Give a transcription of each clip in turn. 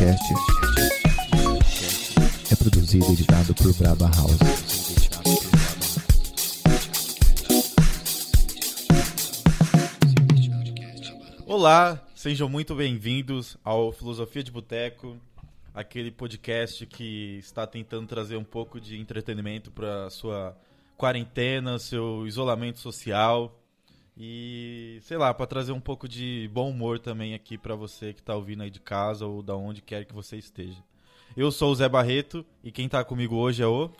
podcast é produzido e editado por Braba House. Olá, sejam muito bem-vindos ao Filosofia de Boteco, aquele podcast que está tentando trazer um pouco de entretenimento para sua quarentena, seu isolamento social e, sei lá, para trazer um pouco de bom humor também aqui para você que está ouvindo aí de casa ou da onde quer que você esteja. Eu sou o Zé Barreto e quem está comigo hoje é o...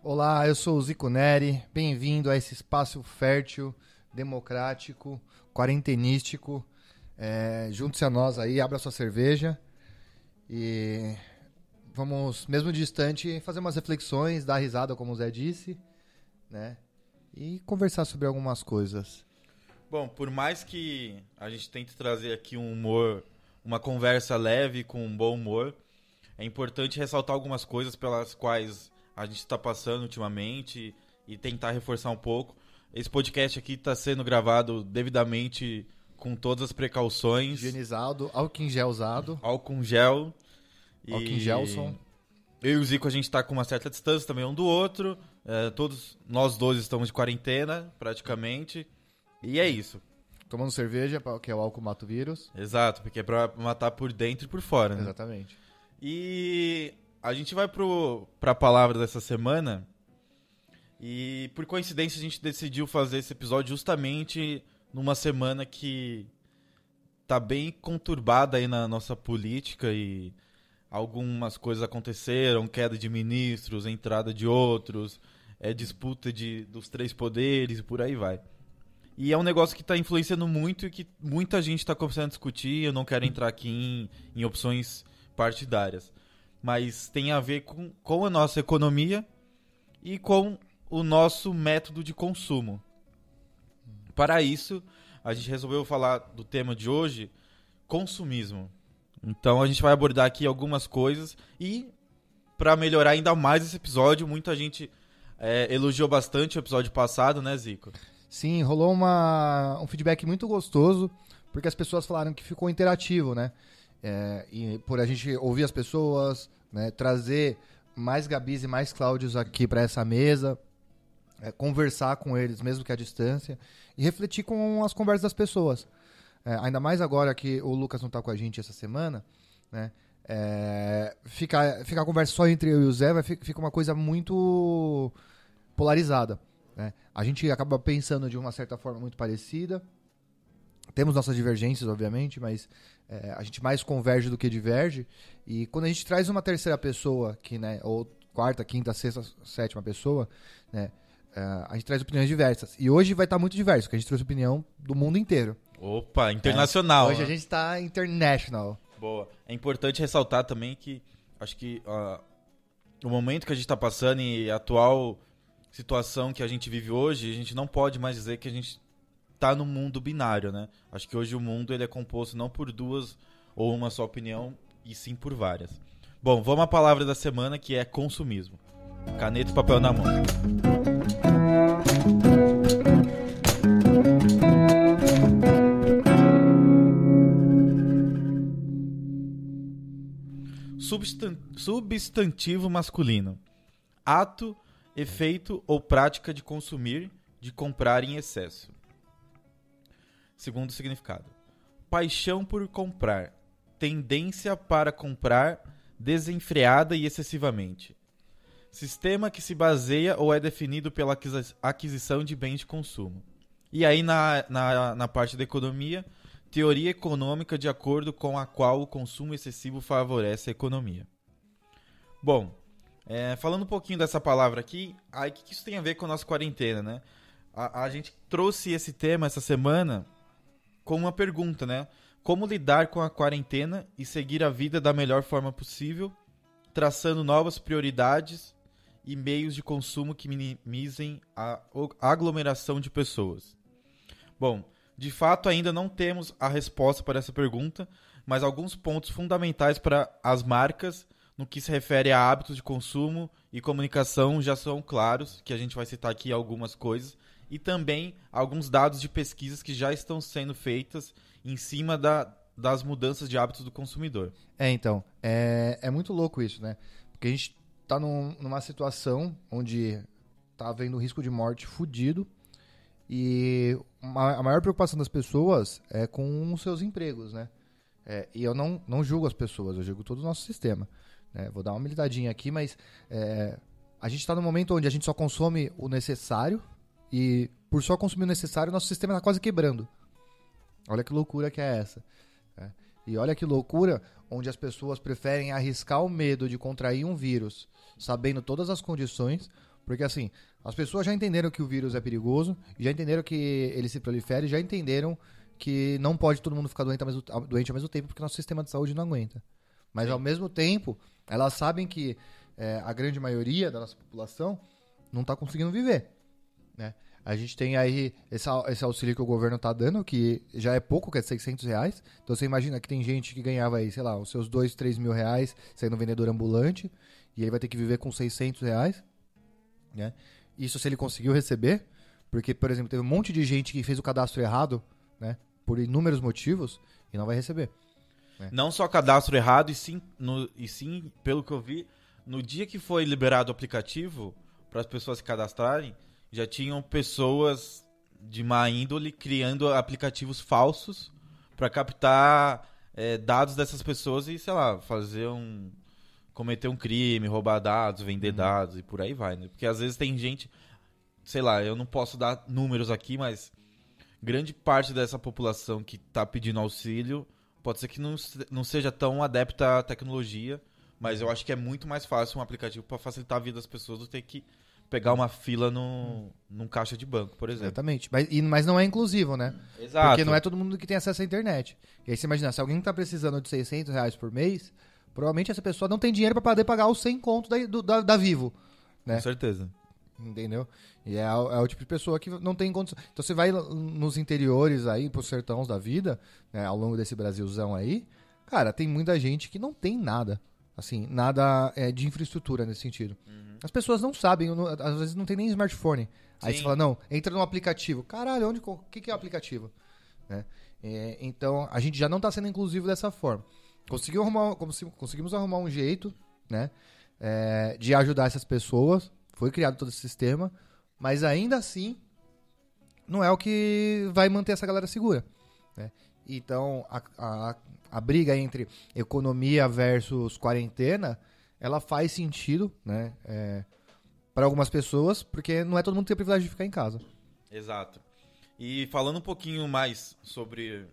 Olá, eu sou o Zico Neri, bem-vindo a esse espaço fértil, democrático, quarentenístico. Junte-se a nós aí, abra sua cerveja e vamos, mesmo distante, fazer umas reflexões, dar risada, como o Zé disse, né? E conversar sobre algumas coisas. Bom, por mais que a gente tente trazer aqui um humor, uma conversa leve com um bom humor, é importante ressaltar algumas coisas pelas quais a gente está passando ultimamente e tentar reforçar um pouco. Esse podcast aqui está sendo gravado devidamente com todas as precauções. Higienizado, álcool em gel usado. Álcool em gel. Álcool em gelson. Eu e o Zico, a gente está com uma certa distância também um do outro. Todos nós dois estamos de quarentena, praticamente. E é isso. Tomando cerveja, que é o álcool mata o vírus. Exato, porque é pra matar por dentro e por fora, né? Exatamente. E a gente vai pra palavra dessa semana. E por coincidência a gente decidiu fazer esse episódio justamente numa semana que tá bem conturbada aí na nossa política e algumas coisas aconteceram, queda de ministros, entrada de outros, disputa dos três poderes e por aí vai. E é um negócio que está influenciando muito e que muita gente está começando a discutir. Eu não quero entrar aqui em opções partidárias, mas tem a ver com a nossa economia e com o nosso método de consumo. Para isso, a gente resolveu falar do tema de hoje, consumismo. Então a gente vai abordar aqui algumas coisas e, para melhorar ainda mais esse episódio, muita gente elogiou bastante o episódio passado, né, Zico? Sim, rolou um feedback muito gostoso, porque as pessoas falaram que ficou interativo, né? E por a gente ouvir as pessoas, né, trazer mais Gabis e mais Cláudios aqui para essa mesa, conversar com eles, mesmo que à distância, e refletir com as conversas das pessoas. Ainda mais agora que o Lucas não está com a gente essa semana, né? Ficar a conversa só entre eu e o Zé fica uma coisa muito polarizada. A gente acaba pensando de uma certa forma muito parecida. Temos nossas divergências, obviamente, mas a gente mais converge do que diverge. E quando a gente traz uma terceira pessoa, ou quarta, quinta, sexta, sétima pessoa, né, a gente traz opiniões diversas. E hoje vai estar muito diverso, porque a gente trouxe opinião do mundo inteiro. Opa, internacional. Hoje a gente está international. Boa. É importante ressaltar também que acho que o momento que a gente está passando e a atual situação que a gente vive hoje, a gente não pode mais dizer que a gente está no mundo binário, né? Acho que hoje o mundo ele é composto não por duas ou uma só opinião, e sim por várias. Bom, vamos à palavra da semana, que é consumismo. Caneta e papel na mão. Substantivo masculino. Ato, efeito ou prática de consumir, de comprar em excesso. Segundo significado. Paixão por comprar. Tendência para comprar desenfreada e excessivamente. Sistema que se baseia ou é definido pela aquisição de bens de consumo. E aí na parte da economia, teoria econômica de acordo com a qual o consumo excessivo favorece a economia. Bom, falando um pouquinho dessa palavra aqui, aí o que isso tem a ver com a nossa quarentena, né? A gente trouxe esse tema essa semana com uma pergunta, né? Como lidar com a quarentena e seguir a vida da melhor forma possível, traçando novas prioridades e meios de consumo que minimizem a aglomeração de pessoas. Bom, de fato ainda não temos a resposta para essa pergunta, mas alguns pontos fundamentais para as marcas no que se refere a hábitos de consumo e comunicação já são claros, que a gente vai citar aqui algumas coisas, e também alguns dados de pesquisas que já estão sendo feitas em cima das mudanças de hábitos do consumidor. Então, é muito louco isso, né? Porque a gente tá numa situação onde tá havendo um risco de morte fudido e a maior preocupação das pessoas é com os seus empregos, né? E eu não julgo as pessoas, eu julgo todo o nosso sistema, né? Vou dar uma militadinha aqui, mas a gente tá num momento onde a gente só consome o necessário e por só consumir o necessário, nosso sistema tá quase quebrando. Olha que loucura que é essa. E olha que loucura onde as pessoas preferem arriscar o medo de contrair um vírus, sabendo todas as condições, porque assim, as pessoas já entenderam que o vírus é perigoso, já entenderam que ele se prolifera, e já entenderam que não pode todo mundo ficar doente ao mesmo tempo, porque nosso sistema de saúde não aguenta. Mas ao mesmo tempo, elas sabem que a grande maioria da nossa população não está conseguindo viver, né? A gente tem aí esse auxílio que o governo tá dando, que já é pouco, que é R$600. Então você imagina que tem gente que ganhava aí, sei lá, os seus 2, 3 mil reais sendo vendedor ambulante, e ele vai ter que viver com R$600, né? Isso se ele conseguiu receber, porque, por exemplo, teve um monte de gente que fez o cadastro errado, né? Por inúmeros motivos, e não vai receber. Não só cadastro errado, e sim, pelo que eu vi, no dia que foi liberado o aplicativo para as pessoas se cadastrarem, já tinham pessoas de má índole criando aplicativos falsos para captar dados dessas pessoas e, sei lá, cometer um crime, roubar dados, vender dados e por aí vai, né? Porque às vezes tem gente, sei lá, eu não posso dar números aqui, mas grande parte dessa população que está pedindo auxílio pode ser que não seja tão adepta à tecnologia, mas eu acho que é muito mais fácil um aplicativo para facilitar a vida das pessoas do que ter que pegar uma fila num caixa de banco, por exemplo. Exatamente. Mas não é inclusivo, né? Exato. Porque não é todo mundo que tem acesso à internet. E aí você imagina, se alguém está precisando de R$600 por mês, provavelmente essa pessoa não tem dinheiro para poder pagar os 100 conto da Vivo, né? Com certeza. Entendeu? E é o tipo de pessoa que não tem condição. Então você vai nos interiores aí, pros sertões da vida, né, ao longo desse Brasilzão aí, cara, tem muita gente que não tem nada. Assim, nada de infraestrutura nesse sentido. As pessoas não sabem, às vezes não tem nem smartphone. Aí você fala, não, entra no aplicativo. Caralho, o que é o aplicativo? Né? Então, a gente já não está sendo inclusivo dessa forma. Conseguimos arrumar um jeito, né, de ajudar essas pessoas. Foi criado todo esse sistema, mas ainda assim não é o que vai manter essa galera segura, né? Então, a briga entre economia versus quarentena, ela faz sentido, né, para algumas pessoas, porque não é todo mundo que tem o privilégio de ficar em casa. Exato. E falando um pouquinho mais sobre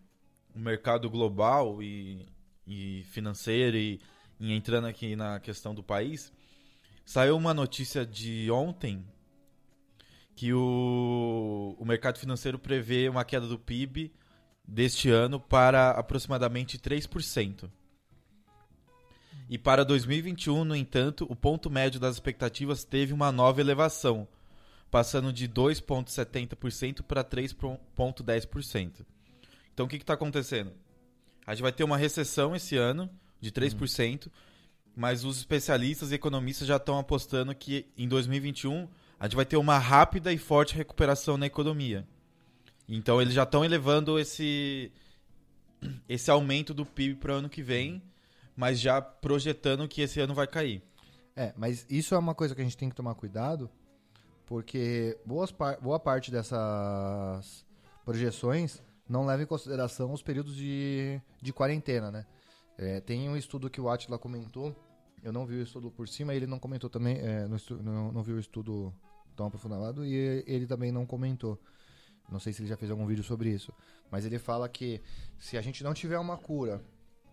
o mercado global e financeiro e entrando aqui na questão do país, saiu uma notícia de ontem que o mercado financeiro prevê uma queda do PIB deste ano para aproximadamente 3%. E para 2021, no entanto, o ponto médio das expectativas teve uma nova elevação, passando de 2,70% para 3,10%. Então o que está acontecendo? A gente vai ter uma recessão esse ano de 3%, mas os especialistas e economistas já estão apostando que em 2021 a gente vai ter uma rápida e forte recuperação na economia. Então eles já estão elevando esse aumento do PIB para o ano que vem, mas já projetando que esse ano vai cair. Mas isso é uma coisa que a gente tem que tomar cuidado, porque boa parte dessas projeções não leva em consideração os períodos de quarentena, né? Tem um estudo que o Átila comentou, eu não vi o estudo por cima, ele não comentou também, não viu o estudo tão aprofundado e ele também não comentou. Não sei se ele já fez algum vídeo sobre isso, mas ele fala que se a gente não tiver uma cura,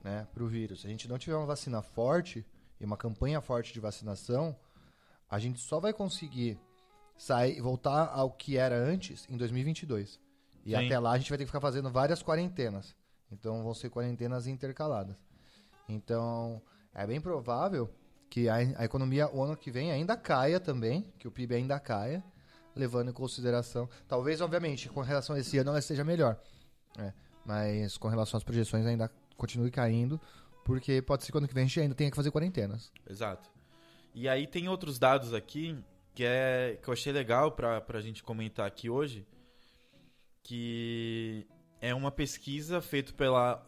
né, para o vírus, se a gente não tiver uma vacina forte e uma campanha forte de vacinação, a gente só vai conseguir voltar ao que era antes em 2022. E Sim. Até lá a gente vai ter que ficar fazendo várias quarentenas. Então vão ser quarentenas intercaladas. Então é bem provável que a economia o ano que vem ainda caia também, que o PIB ainda caia, levando em consideração, talvez, obviamente, com relação a esse ano ela esteja melhor, mas com relação às projeções ainda continue caindo, porque pode ser que ano que vem a gente ainda tenha que fazer quarentenas. Exato. E aí tem outros dados aqui que eu achei legal pra gente comentar aqui hoje, que é uma pesquisa feita pela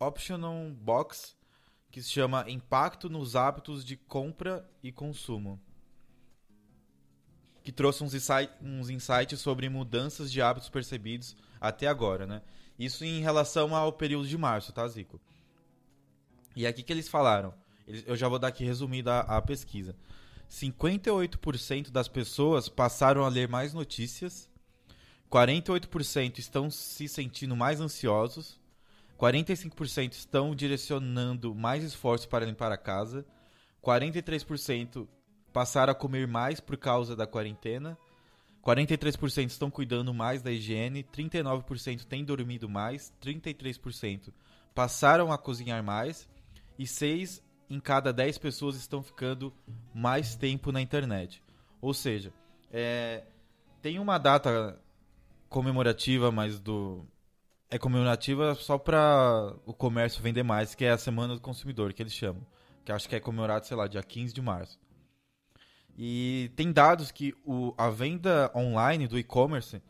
Optional Box, que se chama Impacto nos Hábitos de Compra e Consumo, que trouxe uns insights sobre mudanças de hábitos percebidos até agora, né? Isso em relação ao período de março, tá, Zico? E aqui que eles falaram, eu já vou dar aqui resumida a pesquisa. 58% das pessoas passaram a ler mais notícias, 48% estão se sentindo mais ansiosos, 45% estão direcionando mais esforços para limpar a casa, 43% passaram a comer mais por causa da quarentena, 43% estão cuidando mais da higiene, 39% têm dormido mais, 33% passaram a cozinhar mais e 6 em cada 10 pessoas estão ficando mais tempo na internet. Ou seja, tem uma data comemorativa, mas é comemorativa só para o comércio vender mais, que é a Semana do Consumidor, que eles chamam. Que acho que é comemorado, sei lá, dia 15 de março. E tem dados que a venda online do e-commerce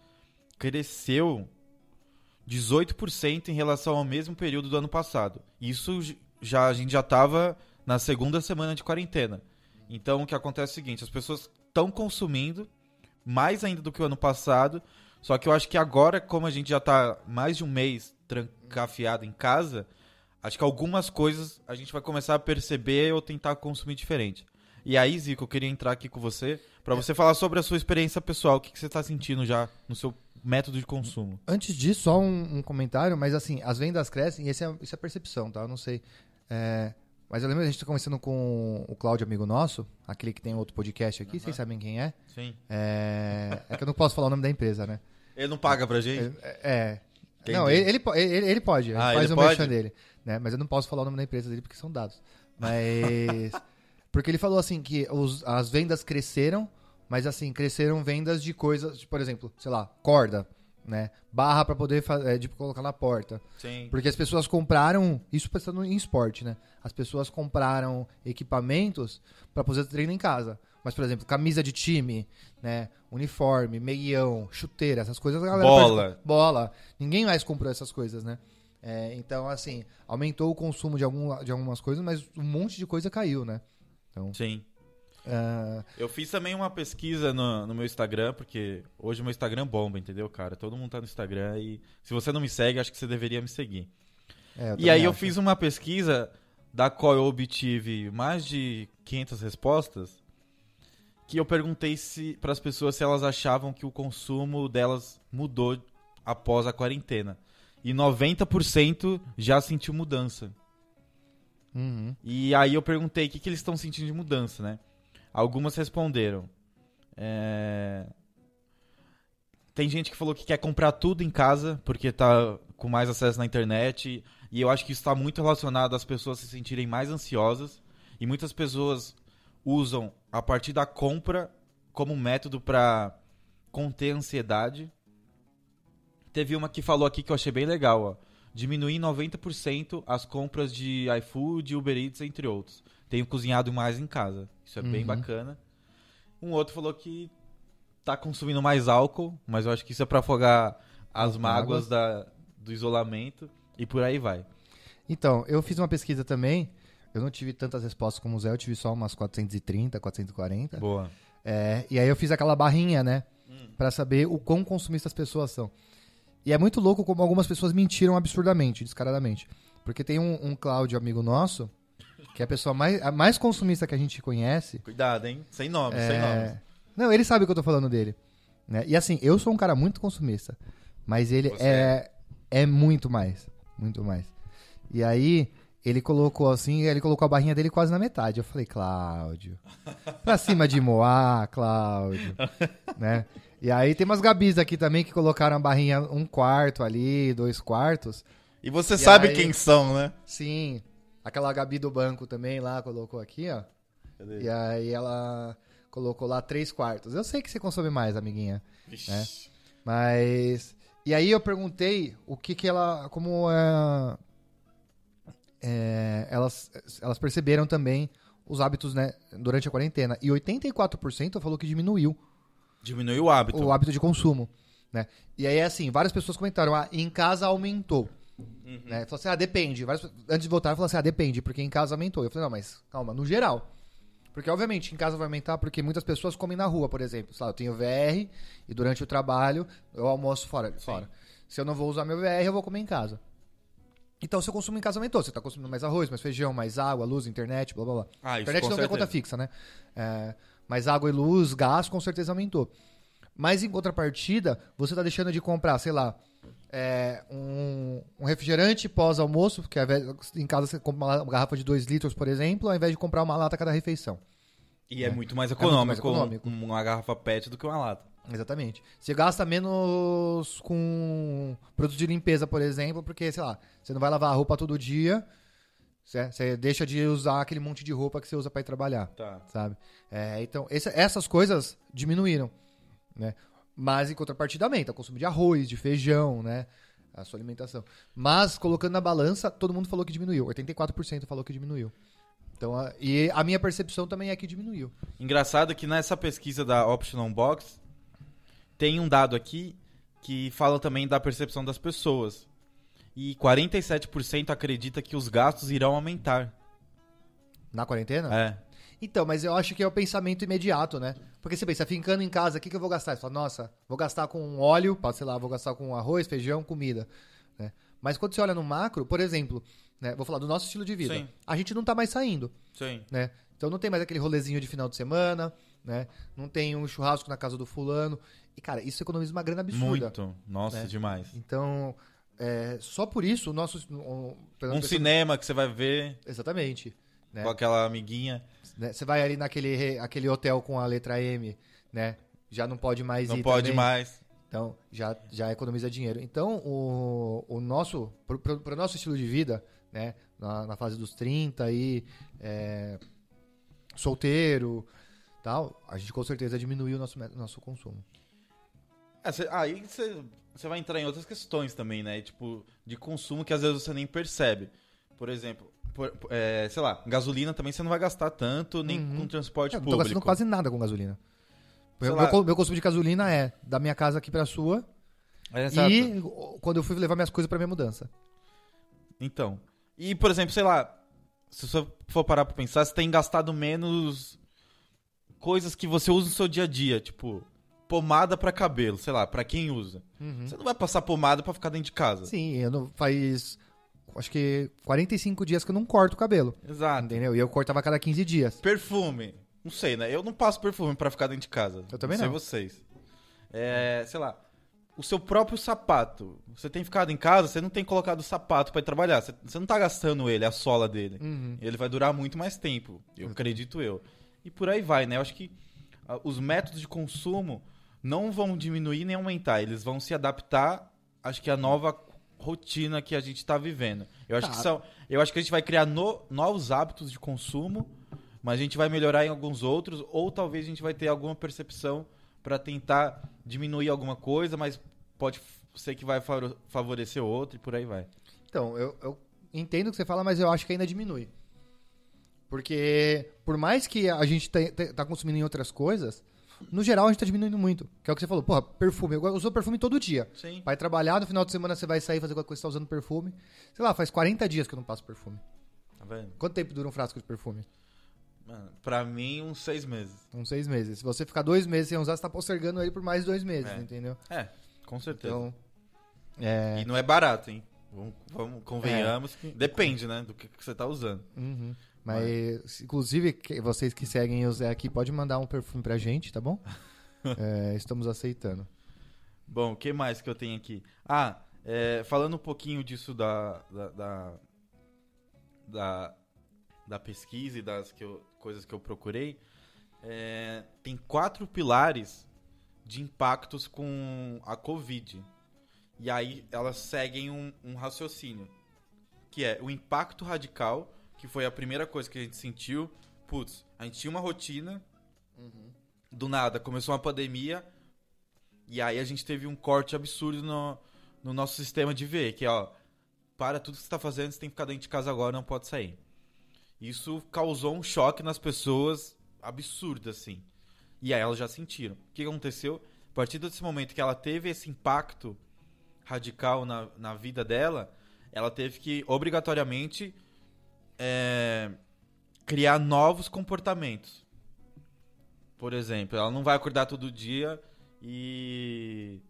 cresceu 18% em relação ao mesmo período do ano passado. Isso a gente já estava na segunda semana de quarentena. Então o que acontece é o seguinte, as pessoas estão consumindo mais ainda do que o ano passado, só que eu acho que agora, como a gente já está mais de um mês trancafiado em casa, acho que algumas coisas a gente vai começar a perceber ou tentar consumir diferente. E aí, Zico, eu queria entrar aqui com você para você falar sobre a sua experiência pessoal. O que você está sentindo já no seu método de consumo? Antes disso, só um comentário, mas assim, as vendas crescem e isso é percepção, tá? Eu não sei. Mas eu lembro que a gente tá conversando com o Cláudio, amigo nosso, aquele que tem outro podcast aqui, vocês sabem quem é? Sim. É que eu não posso falar o nome da empresa, né? Ele não paga pra gente? Não, ele pode, ele faz o merchan dele. Né? Mas eu não posso falar o nome da empresa dele porque são dados. Mas... Porque ele falou assim que as vendas cresceram, mas assim, cresceram vendas de coisas, por exemplo, sei lá, corda, né? Barra pra poder colocar na porta. Sim. Porque as pessoas compraram, isso pensando em esporte, né? As pessoas compraram equipamentos pra poder treinar em casa. Mas, por exemplo, camisa de time, né? Uniforme, meião, chuteira, essas coisas a galera bola. Ninguém mais comprou essas coisas, né? Então, assim, aumentou o consumo de algumas coisas, mas um monte de coisa caiu, né? Então, sim. Eu fiz também uma pesquisa no meu Instagram, porque hoje o meu Instagram bomba, entendeu, cara? Todo mundo tá no Instagram e se você não me segue, acho que você deveria me seguir. E aí eu fiz uma pesquisa da qual eu obtive mais de 500 respostas, que eu perguntei para as pessoas se elas achavam que o consumo delas mudou após a quarentena. E 90% já sentiu mudança. Uhum. E aí eu perguntei o que eles estão sentindo de mudança, né? Algumas responderam. Tem gente que falou que quer comprar tudo em casa porque tá com mais acesso na internet. E eu acho que isso está muito relacionado às pessoas se sentirem mais ansiosas. E muitas pessoas usam a partir da compra como método para conter a ansiedade. Teve uma que falou aqui que eu achei bem legal, ó. Diminuir em 90% as compras de iFood, Uber Eats, entre outros. Tenho cozinhado mais em casa. Isso é bem bacana. Um outro falou que tá consumindo mais álcool, mas eu acho que isso é para afogar as mágoas do isolamento e por aí vai. Então, eu fiz uma pesquisa também. Eu não tive tantas respostas como o Zé, eu tive só umas 430, 440. Boa. E aí eu fiz aquela barrinha, né? Pra saber o quão consumistas as pessoas são. E é muito louco como algumas pessoas mentiram absurdamente, descaradamente. Porque tem um Cláudio, amigo nosso, que é a pessoa mais consumista que a gente conhece. Cuidado, hein? Sem nomes, sem nomes. Não, ele sabe que eu tô falando dele. Né? E assim, eu sou um cara muito consumista. Mas ele é muito mais. Muito mais. E aí, ele colocou assim, ele colocou a barrinha dele quase na metade. Eu falei, Cláudio, pra cima de Moá, Cláudio. Né? E aí tem umas Gabis aqui também que colocaram a barrinha 1/4 ali, 2/4. E você sabe quem são, né? Sim. Aquela Gabi do banco também lá colocou aqui, ó. Cadê? E aí ela colocou lá 3/4. Eu sei que você consome mais, amiguinha. Né? Mas... E aí eu perguntei o que ela... Como elas perceberam também os hábitos, né, durante a quarentena. E 84% falou que diminuiu. Diminuiu o hábito. O hábito de consumo, né? E aí, assim, várias pessoas comentaram, em casa aumentou. Né? Falou assim, depende. Antes de voltar, falou assim, depende, porque em casa aumentou. Eu falei, não, mas calma, no geral. Porque, obviamente, em casa vai aumentar porque muitas pessoas comem na rua, por exemplo. Sei lá, eu tenho VR e durante o trabalho eu almoço fora. Se eu não vou usar meu VR, eu vou comer em casa. Então, seu consumo em casa aumentou. Você está consumindo mais arroz, mais feijão, mais água, luz, internet, blá, blá, blá. Internet não tem conta fixa, né? Mas água e luz, gás, com certeza aumentou. Mas, em contrapartida, você está deixando de comprar, sei lá, um refrigerante pós-almoço, porque em casa você compra uma garrafa de 2 litros, por exemplo, ao invés de comprar uma lata a cada refeição. E é muito mais econômico uma garrafa PET do que uma lata. Exatamente. Você gasta menos com produtos de limpeza, por exemplo, porque, sei lá, você não vai lavar a roupa todo dia, você deixa de usar aquele monte de roupa que você usa para ir trabalhar, sabe? Então, essas coisas diminuíram, né? Mas, em contrapartida, aumenta o consumo de arroz, de feijão, né? A sua alimentação. Mas, colocando na balança, todo mundo falou que diminuiu. 84% falou que diminuiu. Então, e a minha percepção também é que diminuiu. Engraçado que nessa pesquisa da Option Box, tem um dado aqui que fala também da percepção das pessoas. E 47% acredita que os gastos irão aumentar. Na quarentena? É. Então, mas eu acho que é o pensamento imediato, né? Porque você pensa, ficando em casa, o que eu vou gastar? Você fala, nossa, vou gastar com óleo, sei lá, vou gastar com arroz, feijão, comida. Né? Mas quando você olha no macro, por exemplo, né, vou falar do nosso estilo de vida. Sim. A gente não tá mais saindo. Sim. Né? Então não tem mais aquele rolezinho de final de semana, né? Não tem um churrasco na casa do fulano. E, cara, isso economiza uma grana absurda. Muito. Nossa, né? demais. Então, só por isso, o nosso... cinema que você vai ver. Exatamente. Né? Com aquela amiguinha. Né? Você vai ali naquele hotel com a letra M, né? Já não pode mais ir. Não pode também. mais. Então, já economiza dinheiro. Então, o nosso... Pro nosso estilo de vida, né? Na fase dos 30 aí, solteiro, tal, a gente com certeza diminuiu o nosso consumo. Aí você vai entrar em outras questões também, né? Tipo, de consumo que às vezes você nem percebe. Por exemplo, sei lá, gasolina também você não vai gastar tanto, nem com transporte público. Não tô gastando quase nada com gasolina. Meu consumo de gasolina é da minha casa aqui pra sua e quando eu fui levar minhas coisas pra minha mudança. Então, e por exemplo, sei lá, se você for parar pra pensar, você tem gastado menos coisas que você usa no seu dia a dia, tipo... pomada pra cabelo, sei lá, pra quem usa. Você não vai passar pomada pra ficar dentro de casa. Sim, faz acho que 45 dias que eu não corto o cabelo. Exato. Entendeu? E eu cortava a cada 15 dias. Perfume. Não sei, né? Eu não passo perfume pra ficar dentro de casa. Eu também não. Sei vocês. Sei lá, o seu próprio sapato. Você tem ficado em casa, você não tem colocado o sapato pra ir trabalhar. Você não tá gastando ele, a sola dele. Ele vai durar muito mais tempo, acredito eu. E por aí vai, né? Eu acho que os métodos de consumo não vão diminuir nem aumentar, eles vão se adaptar, acho que à nova rotina que a gente está vivendo. Eu acho que a gente vai criar novos hábitos de consumo, mas a gente vai melhorar em alguns outros, ou talvez a gente vai ter alguma percepção para tentar diminuir alguma coisa, mas pode ser que vai favorecer outro e por aí vai. Então, eu entendo o que você fala, mas eu acho que ainda diminui. Porque por mais que a gente tá consumindo em outras coisas, no geral a gente tá diminuindo muito. Que é o que você falou, porra, perfume. Eu uso perfume todo dia. Sim. Vai trabalhar, no final de semana você vai sair fazer qualquer coisa, você tá usando perfume. Sei lá, faz 40 dias que eu não passo perfume. Tá vendo? Quanto tempo dura um frasco de perfume? Mano, pra mim, uns 6 meses. Uns 6 meses. Se você ficar 2 meses sem usar, você tá postergando ele por mais 2 meses, entendeu? Com certeza. Então, E não é barato, hein? Convenhamos que depende, né, do que você tá usando. Mas, inclusive, vocês que seguem o Zé aqui, pode mandar um perfume pra gente, tá bom? Estamos aceitando. Bom, o que mais que eu tenho aqui? Falando um pouquinho disso da pesquisa e das coisas que eu procurei, tem 4 pilares de impactos com a Covid. E aí elas seguem um raciocínio, que é o impacto radical, que foi a primeira coisa que a gente sentiu. Putz, a gente tinha uma rotina, do nada começou uma pandemia, e aí a gente teve um corte absurdo no nosso sistema de ver, que é, para tudo que você está fazendo, você tem que ficar dentro de casa agora, não pode sair. Isso causou um choque nas pessoas absurdo, assim. E aí elas já sentiram. O que aconteceu? A partir desse momento que ela teve esse impacto radical na vida dela, ela teve que, obrigatoriamente, criar novos comportamentos. Por exemplo, ela não vai acordar todo dia e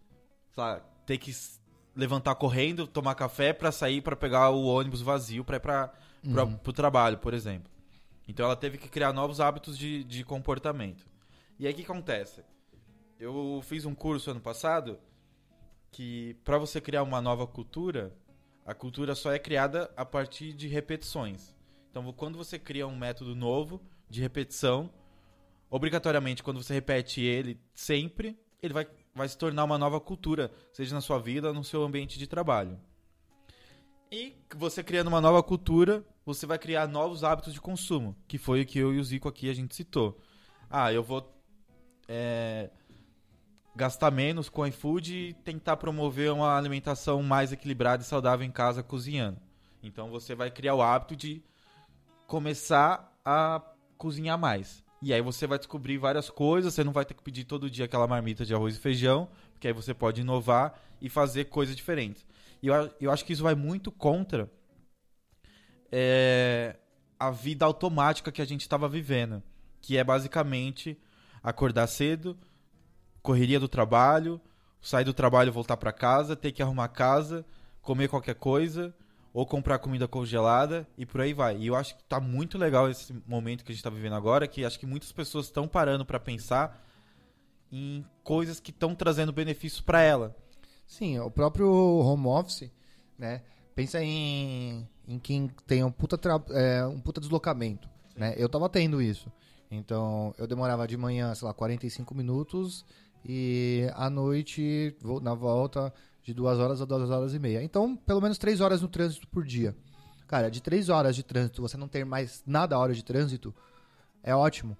ter que levantar correndo, tomar café pra sair, pra pegar o ônibus vazio pra ir pro trabalho, por exemplo. Então ela teve que criar novos hábitos de comportamento. E aí o que acontece? Eu fiz um curso ano passado que pra você criar uma nova cultura, a cultura só é criada a partir de repetições. Então quando você cria um método novo de repetição, obrigatoriamente quando você repete ele sempre, ele vai se tornar uma nova cultura, seja na sua vida ou no seu ambiente de trabalho. E você criando uma nova cultura, você vai criar novos hábitos de consumo, que foi o que eu e o Zico aqui a gente citou. Eu vou gastar menos com iFood e tentar promover uma alimentação mais equilibrada e saudável em casa cozinhando. Então você vai criar o hábito de começar a cozinhar mais. E aí você vai descobrir várias coisas, você não vai ter que pedir todo dia aquela marmita de arroz e feijão, porque aí você pode inovar e fazer coisas diferentes. E eu acho que isso vai muito contra a vida automática que a gente estava vivendo, que é basicamente acordar cedo, correria do trabalho, sair do trabalho e voltar para casa, ter que arrumar a casa, comer qualquer coisa, ou comprar comida congelada e por aí vai. E eu acho que tá muito legal esse momento que a gente tá vivendo agora, que acho que muitas pessoas estão parando para pensar em coisas que estão trazendo benefícios para ela. Sim, o próprio home office, né? Pensa em quem tem um puta deslocamento, né? Eu tava tendo isso. Então, eu demorava de manhã, 45 minutos e à noite, na volta, de 2 horas a 2 horas e meia. Então, pelo menos 3 horas no trânsito por dia. Cara, de 3 horas de trânsito, você não ter mais nada a hora de trânsito, é ótimo,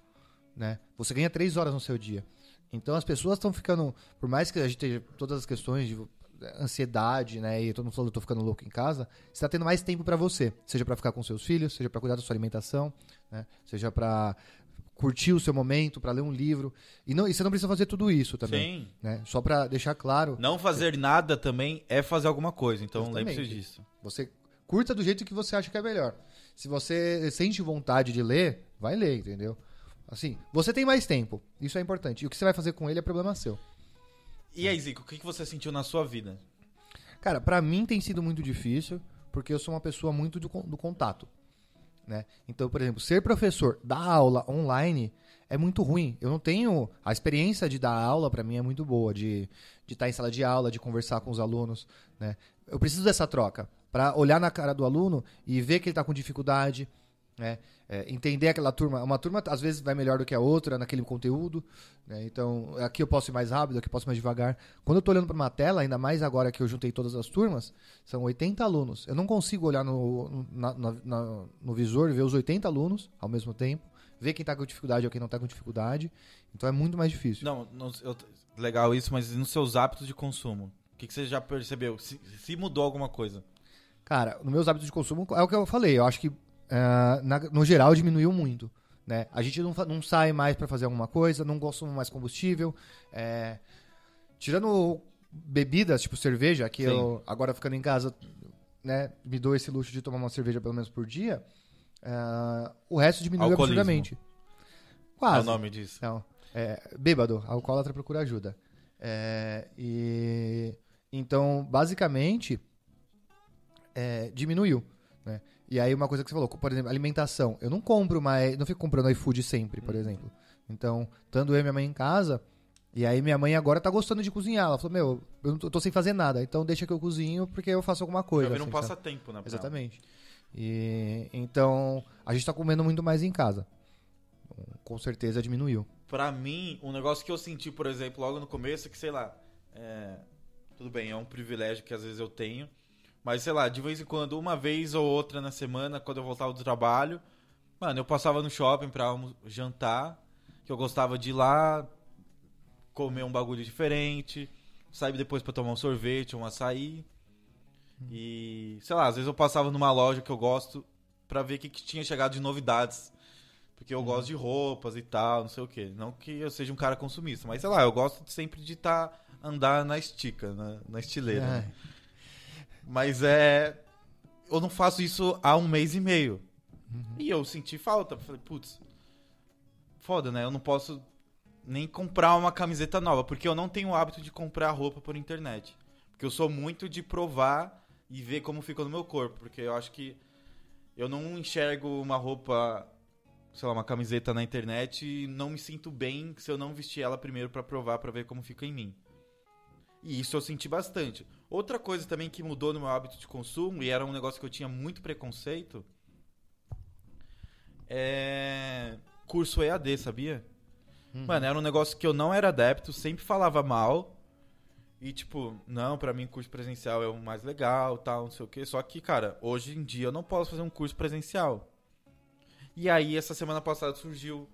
né? Você ganha 3 horas no seu dia. Então, as pessoas estão ficando, por mais que a gente tenha todas as questões de ansiedade, né? E todo mundo falando, eu tô ficando louco em casa, você tá tendo mais tempo pra você. Seja pra ficar com seus filhos, seja pra cuidar da sua alimentação, né? Seja pra curtir o seu momento, pra ler um livro. E você não precisa fazer tudo isso também. Sim. Né? Só pra deixar claro. Não fazer nada também é fazer alguma coisa. Então lembre-se disso. Você curta do jeito que você acha que é melhor. Se você sente vontade de ler, vai ler, entendeu? Assim, você tem mais tempo. Isso é importante. E o que você vai fazer com ele é problema seu. E aí, Zico, o que você sentiu na sua vida? Cara, pra mim tem sido muito difícil, porque eu sou uma pessoa muito do contato. Né? Então, por exemplo, ser professor, dar aula online é muito ruim. Eu não tenho... A experiência de dar aula, pra mim, é muito boa. De estar em sala de aula, de conversar com os alunos. Né? Eu preciso dessa troca. Pra olhar na cara do aluno e ver que ele tá com dificuldade. Né? Entender aquela turma. Uma turma, às vezes, vai melhor do que a outra naquele conteúdo. Né? Então, aqui eu posso ir mais rápido, aqui eu posso ir mais devagar. Quando eu tô olhando pra uma tela, ainda mais agora que eu juntei todas as turmas, são 80 alunos. Eu não consigo olhar no visor e ver os 80 alunos ao mesmo tempo. Ver quem tá com dificuldade ou quem não tá com dificuldade. Então, é muito mais difícil. Legal isso, mas nos seus hábitos de consumo? O que você já percebeu? Se mudou alguma coisa? Cara, nos meus hábitos de consumo, é o que eu falei. Eu acho que no geral diminuiu muito, né? A gente não sai mais para fazer alguma coisa, não consome mais combustível, tirando bebidas, tipo cerveja, que eu agora ficando em casa, né, me dou esse luxo de tomar uma cerveja pelo menos por dia, o resto diminuiu absurdamente. Quase. É o nome disso. Não, bêbado, alcoólatra procura ajuda. Então, basicamente, diminuiu, né? E aí uma coisa que você falou, por exemplo, alimentação. Eu não compro mais, não fico comprando iFood sempre, por exemplo. Então, estando eu e minha mãe em casa, e aí minha mãe agora tá gostando de cozinhar. Ela falou, eu não tô sem fazer nada, então deixa que eu cozinho porque eu faço alguma coisa. Já vira um assim, passatempo, né? Exatamente. Então, a gente tá comendo muito mais em casa. Com certeza diminuiu. Pra mim, um negócio que eu senti, por exemplo, logo no começo, é que, sei lá, tudo bem, é um privilégio que às vezes eu tenho, mas, sei lá, de vez em quando, uma vez ou outra na semana, quando eu voltava do trabalho, mano, eu passava no shopping pra jantar, que eu gostava de ir lá, comer um bagulho diferente, sair depois pra tomar um sorvete, um açaí. E, sei lá, às vezes eu passava numa loja que eu gosto pra ver o que tinha chegado de novidades. Porque eu gosto de roupas e tal, não sei o quê. Não que eu seja um cara consumista, mas, sei lá, eu gosto sempre de andar na estica, na estileira. Né? Mas eu não faço isso há 1 mês e meio. E eu senti falta. Falei, putz, foda, né? Eu não posso nem comprar uma camiseta nova, porque eu não tenho o hábito de comprar roupa por internet. Porque eu sou muito de provar e ver como fica no meu corpo. Porque eu acho que eu não enxergo uma roupa, sei lá, uma camiseta na internet e não me sinto bem se eu não vestir ela primeiro pra provar, pra ver como fica em mim. E isso eu senti bastante. Outra coisa também que mudou no meu hábito de consumo, e era um negócio que eu tinha muito preconceito, é curso EAD, sabia? Mano, era um negócio que eu não era adepto, sempre falava mal. E tipo, não, pra mim curso presencial é o mais legal, tal, não sei o quê. Só que, cara, hoje em dia eu não posso fazer um curso presencial. E aí, essa semana passada surgiu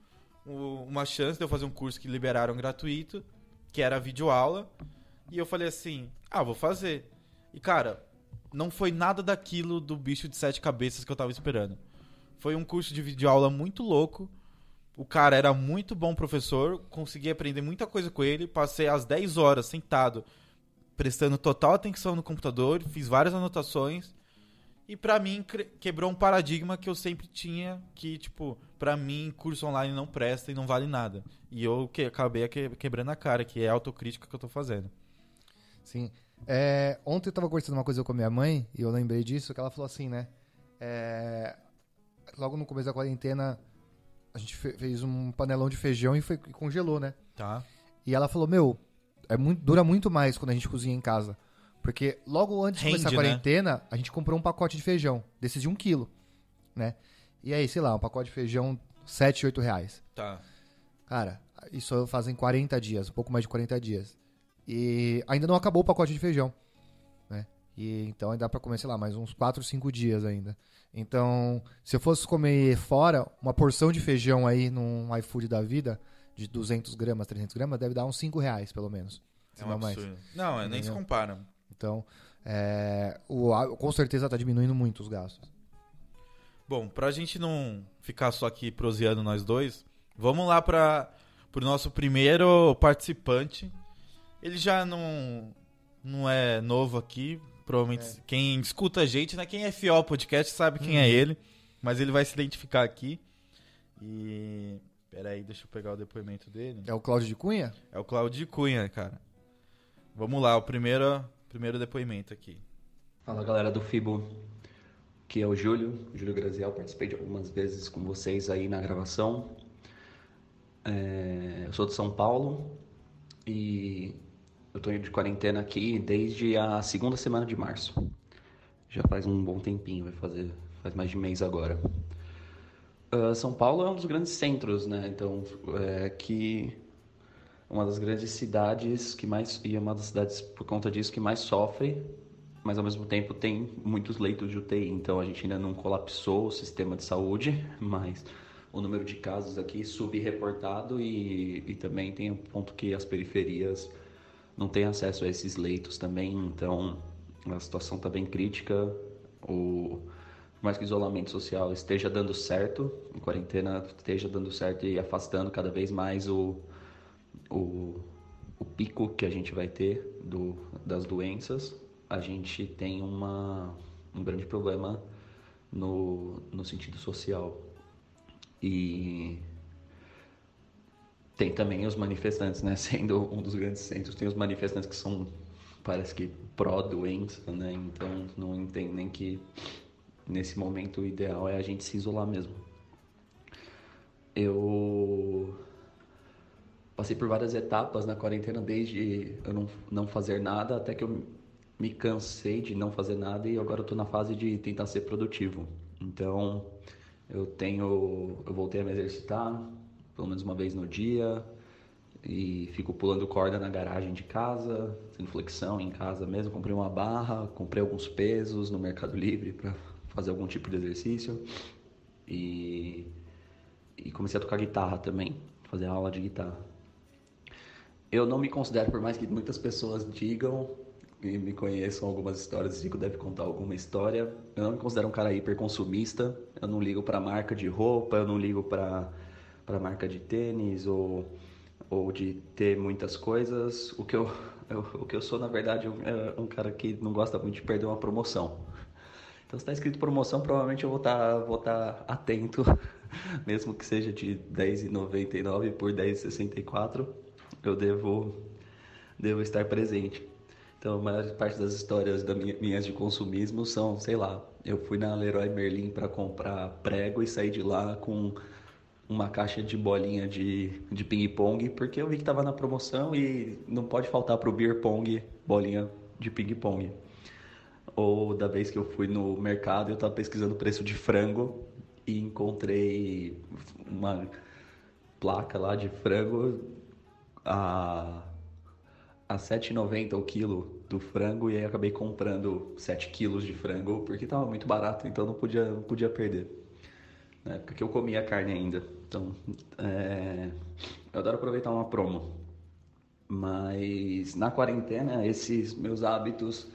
uma chance de eu fazer um curso que liberaram gratuito, que era videoaula. E eu falei assim, vou fazer. E, cara, não foi nada daquilo do bicho de 7 cabeças que eu tava esperando. Foi um curso de videoaula muito louco. O cara era muito bom professor, consegui aprender muita coisa com ele. Passei as 10 horas sentado, prestando total atenção no computador, fiz várias anotações. E pra mim, quebrou um paradigma que eu sempre tinha, que, tipo, pra mim, curso online não presta e não vale nada. E eu acabei quebrando a cara, que é a autocrítica que eu tô fazendo. Sim. Ontem eu tava conversando uma coisa com a minha mãe, e eu lembrei disso, que ela falou assim, né? Logo no começo da quarentena, a gente fez um panelão de feijão e congelou, né? Tá. E ela falou, dura muito mais quando a gente cozinha em casa. Porque logo antes de começar a quarentena, né? A gente comprou um pacote de feijão, desses de 1 quilo, né? E aí, sei lá, um pacote de feijão, R$7, R$8. Tá. Cara, isso fazem 40 dias, um pouco mais de 40 dias. E ainda não acabou o pacote de feijão, né? E então ainda dá pra comer, sei lá, mais uns 4, 5 dias ainda. Então, se eu fosse comer fora, uma porção de feijão aí num iFood da vida, de 200 gramas, 300 gramas, deve dar uns R$5, pelo menos. É um absurdo. Não, nem se compara. Então, com certeza tá diminuindo muito os gastos. Bom, pra gente não ficar só aqui proseando nós dois, vamos lá pro nosso primeiro participante. Ele já não é novo aqui, provavelmente quem escuta a gente, né? Quem é fiel ao podcast sabe quem é ele, mas ele vai se identificar aqui. E... peraí, deixa eu pegar o depoimento dele. É o Cláudio de Cunha? É o Cláudio de Cunha, cara. Vamos lá, o primeiro depoimento aqui. Fala, galera do Fibo, que é o Júlio Graziel. Participei de algumas vezes com vocês aí na gravação. Eu sou de São Paulo e eu tô de quarentena aqui desde a segunda semana de março. Já faz um bom tempinho, faz mais de mês agora. São Paulo é um dos grandes centros, né? Então, uma das grandes cidades e uma das cidades, por conta disso, que mais sofre, mas ao mesmo tempo tem muitos leitos de UTI. Então a gente ainda não colapsou o sistema de saúde, mas o número de casos aqui subreportado e também tem o ponto que as periferias não têm acesso a esses leitos também. Então a situação está bem crítica. Por mais que o isolamento social esteja dando certo, a quarentena esteja dando certo e afastando cada vez mais o pico que a gente vai ter das doenças, a gente tem um grande problema no sentido social. E tem também os manifestantes, né? Sendo um dos grandes centros, tem os manifestantes que são, parece que, pró-doença, né? Então não entendo nem que nesse momento o ideal é a gente se isolar mesmo. Eu passei por várias etapas na quarentena, desde eu não fazer nada até que eu me cansei de não fazer nada e agora eu tô na fase de tentar ser produtivo. Então eu voltei a me exercitar pelo menos uma vez no dia e fico pulando corda na garagem de casa, fazendo flexão em casa mesmo. Comprei uma barra, comprei alguns pesos no Mercado Livre para fazer algum tipo de exercício e comecei a tocar guitarra também, fazer aula de guitarra. Eu não me considero, por mais que muitas pessoas digam e me conheçam algumas histórias, o Zico deve contar alguma história, eu não me considero um cara hiperconsumista, eu não ligo para marca de roupa, eu não ligo para marca de tênis ou de ter muitas coisas. O que eu sou, na verdade, é um cara que não gosta muito de perder uma promoção. Então, se tá escrito promoção, provavelmente eu vou tá atento, mesmo que seja de R$10,99 por R$10,64, eu devo estar presente. Então, a maior parte das histórias minhas de consumismo são, sei lá, eu fui na Leroy Merlin para comprar prego e saí de lá com uma caixa de bolinha de ping-pong, porque eu vi que estava na promoção e não pode faltar pro beer pong bolinha de ping-pong. Ou da vez que eu fui no mercado, eu estava pesquisando o preço de frango e encontrei uma placa lá de frango a R$7,90 o quilo do frango, e aí acabei comprando 7 quilos de frango porque estava muito barato, então não podia perder. Na época que eu comia carne ainda. Então, eu adoro aproveitar uma promo. Mas na quarentena, esses meus hábitos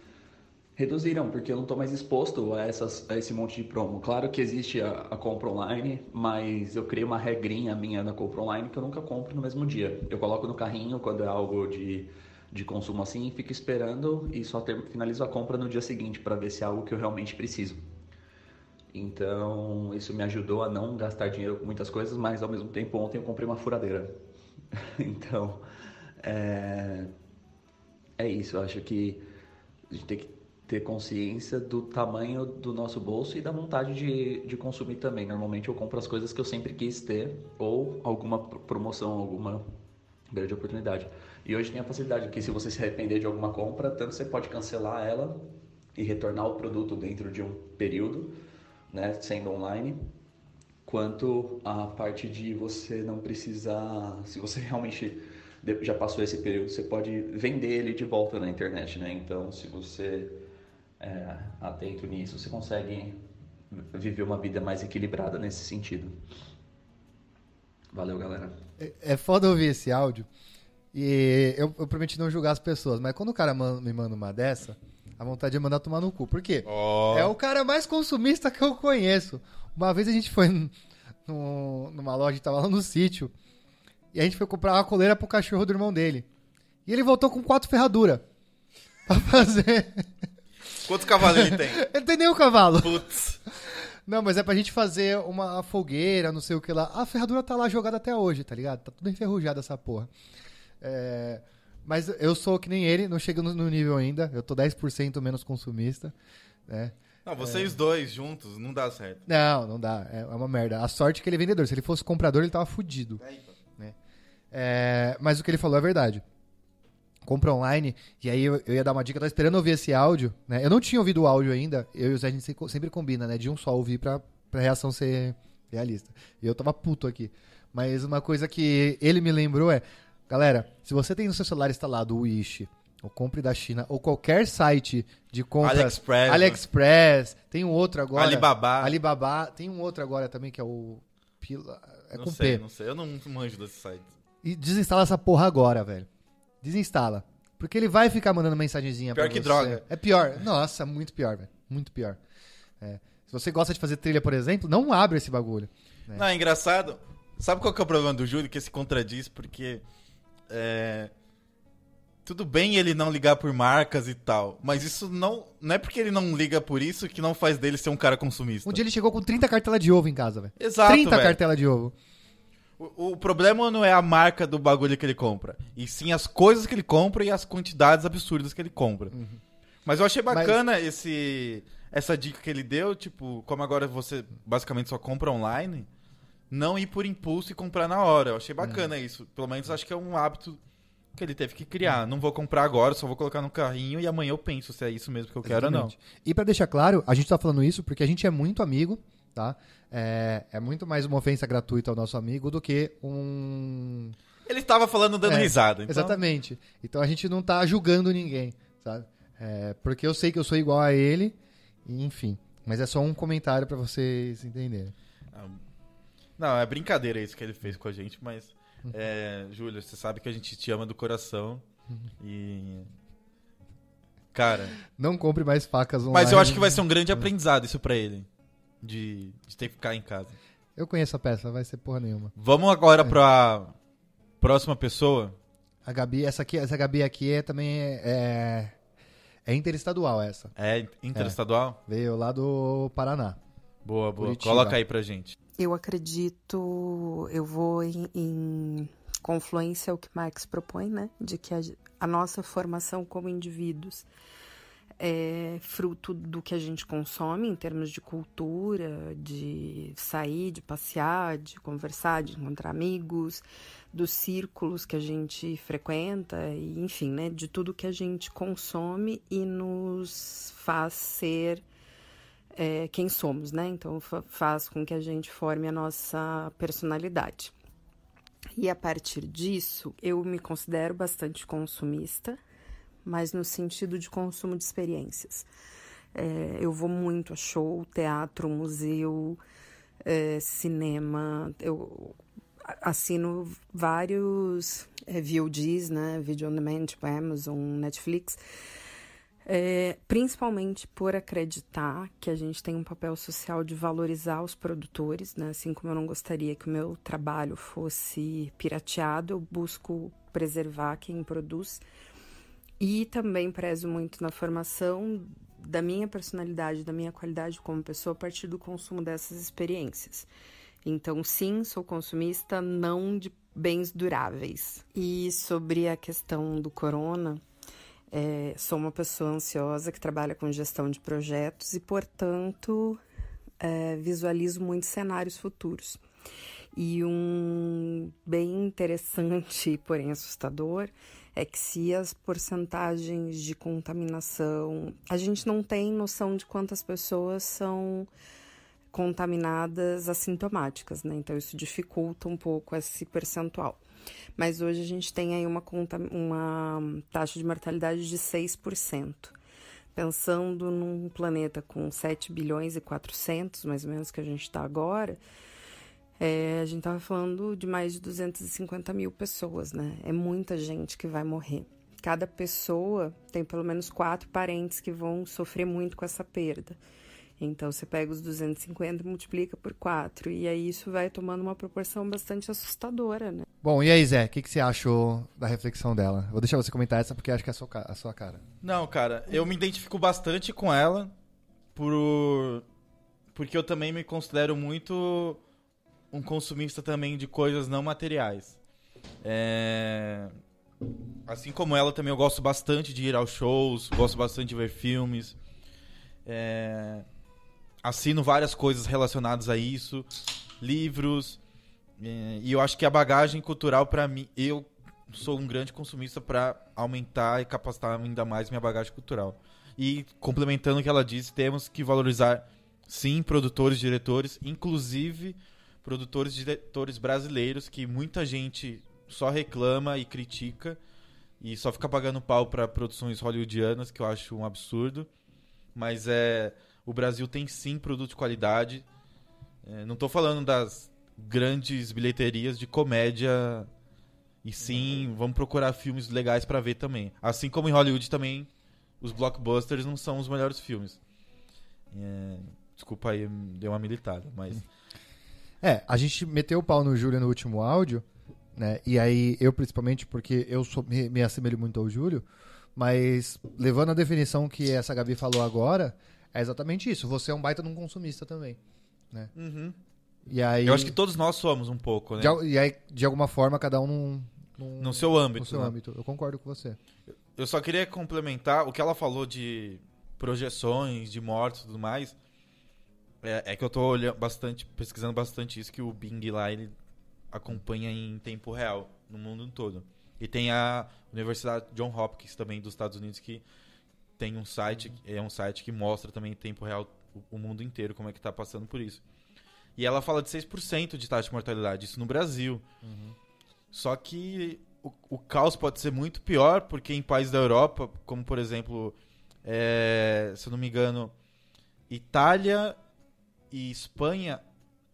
reduziram, porque eu não estou mais exposto a esse monte de promo. Claro que existe a compra online, mas eu criei uma regrinha minha na compra online que eu nunca compro no mesmo dia. Eu coloco no carrinho quando é algo de consumo assim, e fico esperando e só finalizo a compra no dia seguinte para ver se é algo que eu realmente preciso. Então, isso me ajudou a não gastar dinheiro com muitas coisas, mas ao mesmo tempo ontem eu comprei uma furadeira. Então, é isso. Eu acho que a gente tem que ter consciência do tamanho do nosso bolso e da vontade de consumir também. Normalmente eu compro as coisas que eu sempre quis ter, ou alguma promoção, alguma grande oportunidade. E hoje tem a facilidade que, se você se arrepender de alguma compra, tanto você pode cancelar ela e retornar o produto dentro de um período, né, sendo online, quanto a parte de você não precisar, se você realmente já passou esse período, você pode vender ele de volta na internet, né? Então, se você é atento nisso, você consegue viver uma vida mais equilibrada nesse sentido. Valeu, galera. É foda ouvir esse áudio. E eu prometi não julgar as pessoas, mas quando o cara me manda uma dessa, a vontade é mandar tomar no cu. Por quê? Oh. É o cara mais consumista que eu conheço. Uma vez a gente foi numa loja, tava lá no sítio, e a gente foi comprar uma coleira pro cachorro do irmão dele. E ele voltou com 4 ferraduras pra fazer. Quantos cavalos ele tem? Ele não tem nenhum cavalo. Putz. Não, mas é pra gente fazer uma fogueira, não sei o que lá. A ferradura tá lá jogada até hoje, tá ligado? Tá tudo enferrujado essa porra. Mas eu sou que nem ele, não chego no nível ainda. Eu tô 10% menos consumista, né? Não, vocês dois juntos não dá certo. Não dá. É uma merda. A sorte é que ele é vendedor. Se ele fosse comprador, ele tava fudido. Né? Mas o que ele falou é verdade. Compra online, e aí eu ia dar uma dica, eu tava esperando ouvir esse áudio, né? Eu não tinha ouvido o áudio ainda, eu e o Zé, a gente sempre combina, né? De um só ouvir pra reação ser realista. E eu tava puto aqui. Mas uma coisa que ele me lembrou galera, se você tem no seu celular instalado o Wish, ou Compre da China, ou qualquer site de compras... AliExpress, tem um outro agora... Alibaba, tem um outro agora também, que é o... Não sei, eu não manjo desse site. E desinstala essa porra agora, velho. Desinstala. Porque ele vai ficar mandando mensagenzinha pra você. Pior que droga. É pior. Nossa, muito pior, velho. Muito pior. Se você gosta de fazer trilha, por exemplo, não abre esse bagulho. Né? Não, é engraçado. Sabe qual que é o problema do Júlio? Que se contradiz, porque... Tudo bem ele não ligar por marcas e tal, mas isso não é porque ele não liga por isso que não faz dele ser um cara consumista. Um dia ele chegou com 30 cartelas de ovo em casa, velho. Exato, 30 velho. cartelas de ovo. O problema não é a marca do bagulho que ele compra, e sim as coisas que ele compra e as quantidades absurdas que ele compra. Uhum. Mas eu achei bacana essa dica que ele deu, tipo, como agora você basicamente só compra online, não ir por impulso e comprar na hora. Eu achei bacana isso. Pelo menos acho que é um hábito que ele teve que criar. Não vou comprar agora, só vou colocar no carrinho e amanhã eu penso se é isso mesmo que eu quero ou não. E pra deixar claro, a gente tá falando isso porque a gente é muito amigo, tá? É muito mais uma ofensa gratuita ao nosso amigo do que um... Ele estava falando dando risada. Então... Exatamente. Então a gente não tá julgando ninguém, sabe? Porque eu sei que eu sou igual a ele, enfim. Mas é só um comentário pra vocês entenderem. Não, é brincadeira isso que ele fez com a gente, mas... Júlio, você sabe que a gente te ama do coração. E... Cara... Não compre mais facas online. Mas eu acho que vai ser um grande aprendizado isso pra ele. De ter que ficar em casa. Eu conheço a peça, vai ser porra nenhuma. Vamos agora pra próxima pessoa. A Gabi, essa Gabi aqui também é É interestadual essa. É interestadual? Veio lá do Paraná. Boa. Curitiba. Coloca aí pra gente. Eu acredito, eu vou em confluência ao que Marx propõe, né? De que a nossa formação como indivíduos é fruto do que a gente consome em termos de cultura, de sair, de passear, de conversar, de encontrar amigos, dos círculos que a gente frequenta, e, enfim, né? De tudo que a gente consome e nos faz ser quem somos, né? Então faz com que a gente forme a nossa personalidade. E a partir disso, eu me considero bastante consumista, mas no sentido de consumo de experiências. Eu vou muito a show, teatro, museu, cinema. Eu assino vários VODs, né? Video on Demand, tipo Amazon, Netflix. Principalmente por acreditar que a gente tem um papel social de valorizar os produtores, né? Assim como eu não gostaria que o meu trabalho fosse pirateado, eu busco preservar quem produz. E também prezo muito na formação da minha personalidade, da minha qualidade como pessoa a partir do consumo dessas experiências. Então, sim, sou consumista, não de bens duráveis. E sobre a questão do corona, sou uma pessoa ansiosa que trabalha com gestão de projetos e, portanto, visualizo muitos cenários futuros. E um bem interessante, porém assustador, é que se as porcentagens de contaminação... A gente não tem noção de quantas pessoas são contaminadas assintomáticas, né? Então, isso dificulta um pouco esse percentual. Mas hoje a gente tem aí uma taxa de mortalidade de 6%. Pensando num planeta com 7 bilhões e 400, mais ou menos, que a gente está agora, a gente estava falando de mais de 250 mil pessoas, né? É muita gente que vai morrer. Cada pessoa tem pelo menos 4 parentes que vão sofrer muito com essa perda. Então, você pega os 250 e multiplica por 4. E aí isso vai tomando uma proporção bastante assustadora, né? Bom, e aí, Zé, o que você achou da reflexão dela? Vou deixar você comentar essa porque acho que é a sua cara. Não, cara, eu me identifico bastante com ela porque eu também me considero muito um consumista também de coisas não materiais. Assim como ela, também eu gosto bastante de ir aos shows, gosto bastante de ver filmes. Assino várias coisas relacionadas a isso, livros, e eu acho que a bagagem cultural, para mim, eu sou um grande consumista para aumentar e capacitar ainda mais minha bagagem cultural. E, complementando o que ela disse, temos que valorizar, sim, produtores, diretores, inclusive produtores e diretores brasileiros, que muita gente só reclama e critica, e só fica pagando pau para produções hollywoodianas, que eu acho um absurdo, mas o Brasil tem sim produto de qualidade. Não estou falando das grandes bilheterias de comédia. E sim, vamos procurar filmes legais para ver também. Assim como em Hollywood também, os blockbusters não são os melhores filmes. Desculpa aí, deu uma militada, mas... A gente meteu o pau no Júlio no último áudio, né? E aí, eu principalmente, porque eu me assemelho muito ao Júlio, mas levando a definição que essa Gabi falou agora... É exatamente isso. Você é um baita de um consumista também, né? Uhum. E aí, eu acho que todos nós somos um pouco, né? E aí, de alguma forma, cada um no seu âmbito. No seu né? âmbito. Eu concordo com você. Eu só queria complementar o que ela falou de projeções, de mortes e tudo mais. É que eu tô olhando pesquisando bastante isso, que o Bing lá, ele acompanha em tempo real, no mundo todo. E tem a Universidade John Hopkins também, dos Estados Unidos, que tem um site que mostra também em tempo real o mundo inteiro, como é que tá passando por isso. E ela fala de 6% de taxa de mortalidade, isso no Brasil. Uhum. Só que o caos pode ser muito pior, porque em países da Europa, como por exemplo, se eu não me engano, Itália e Espanha,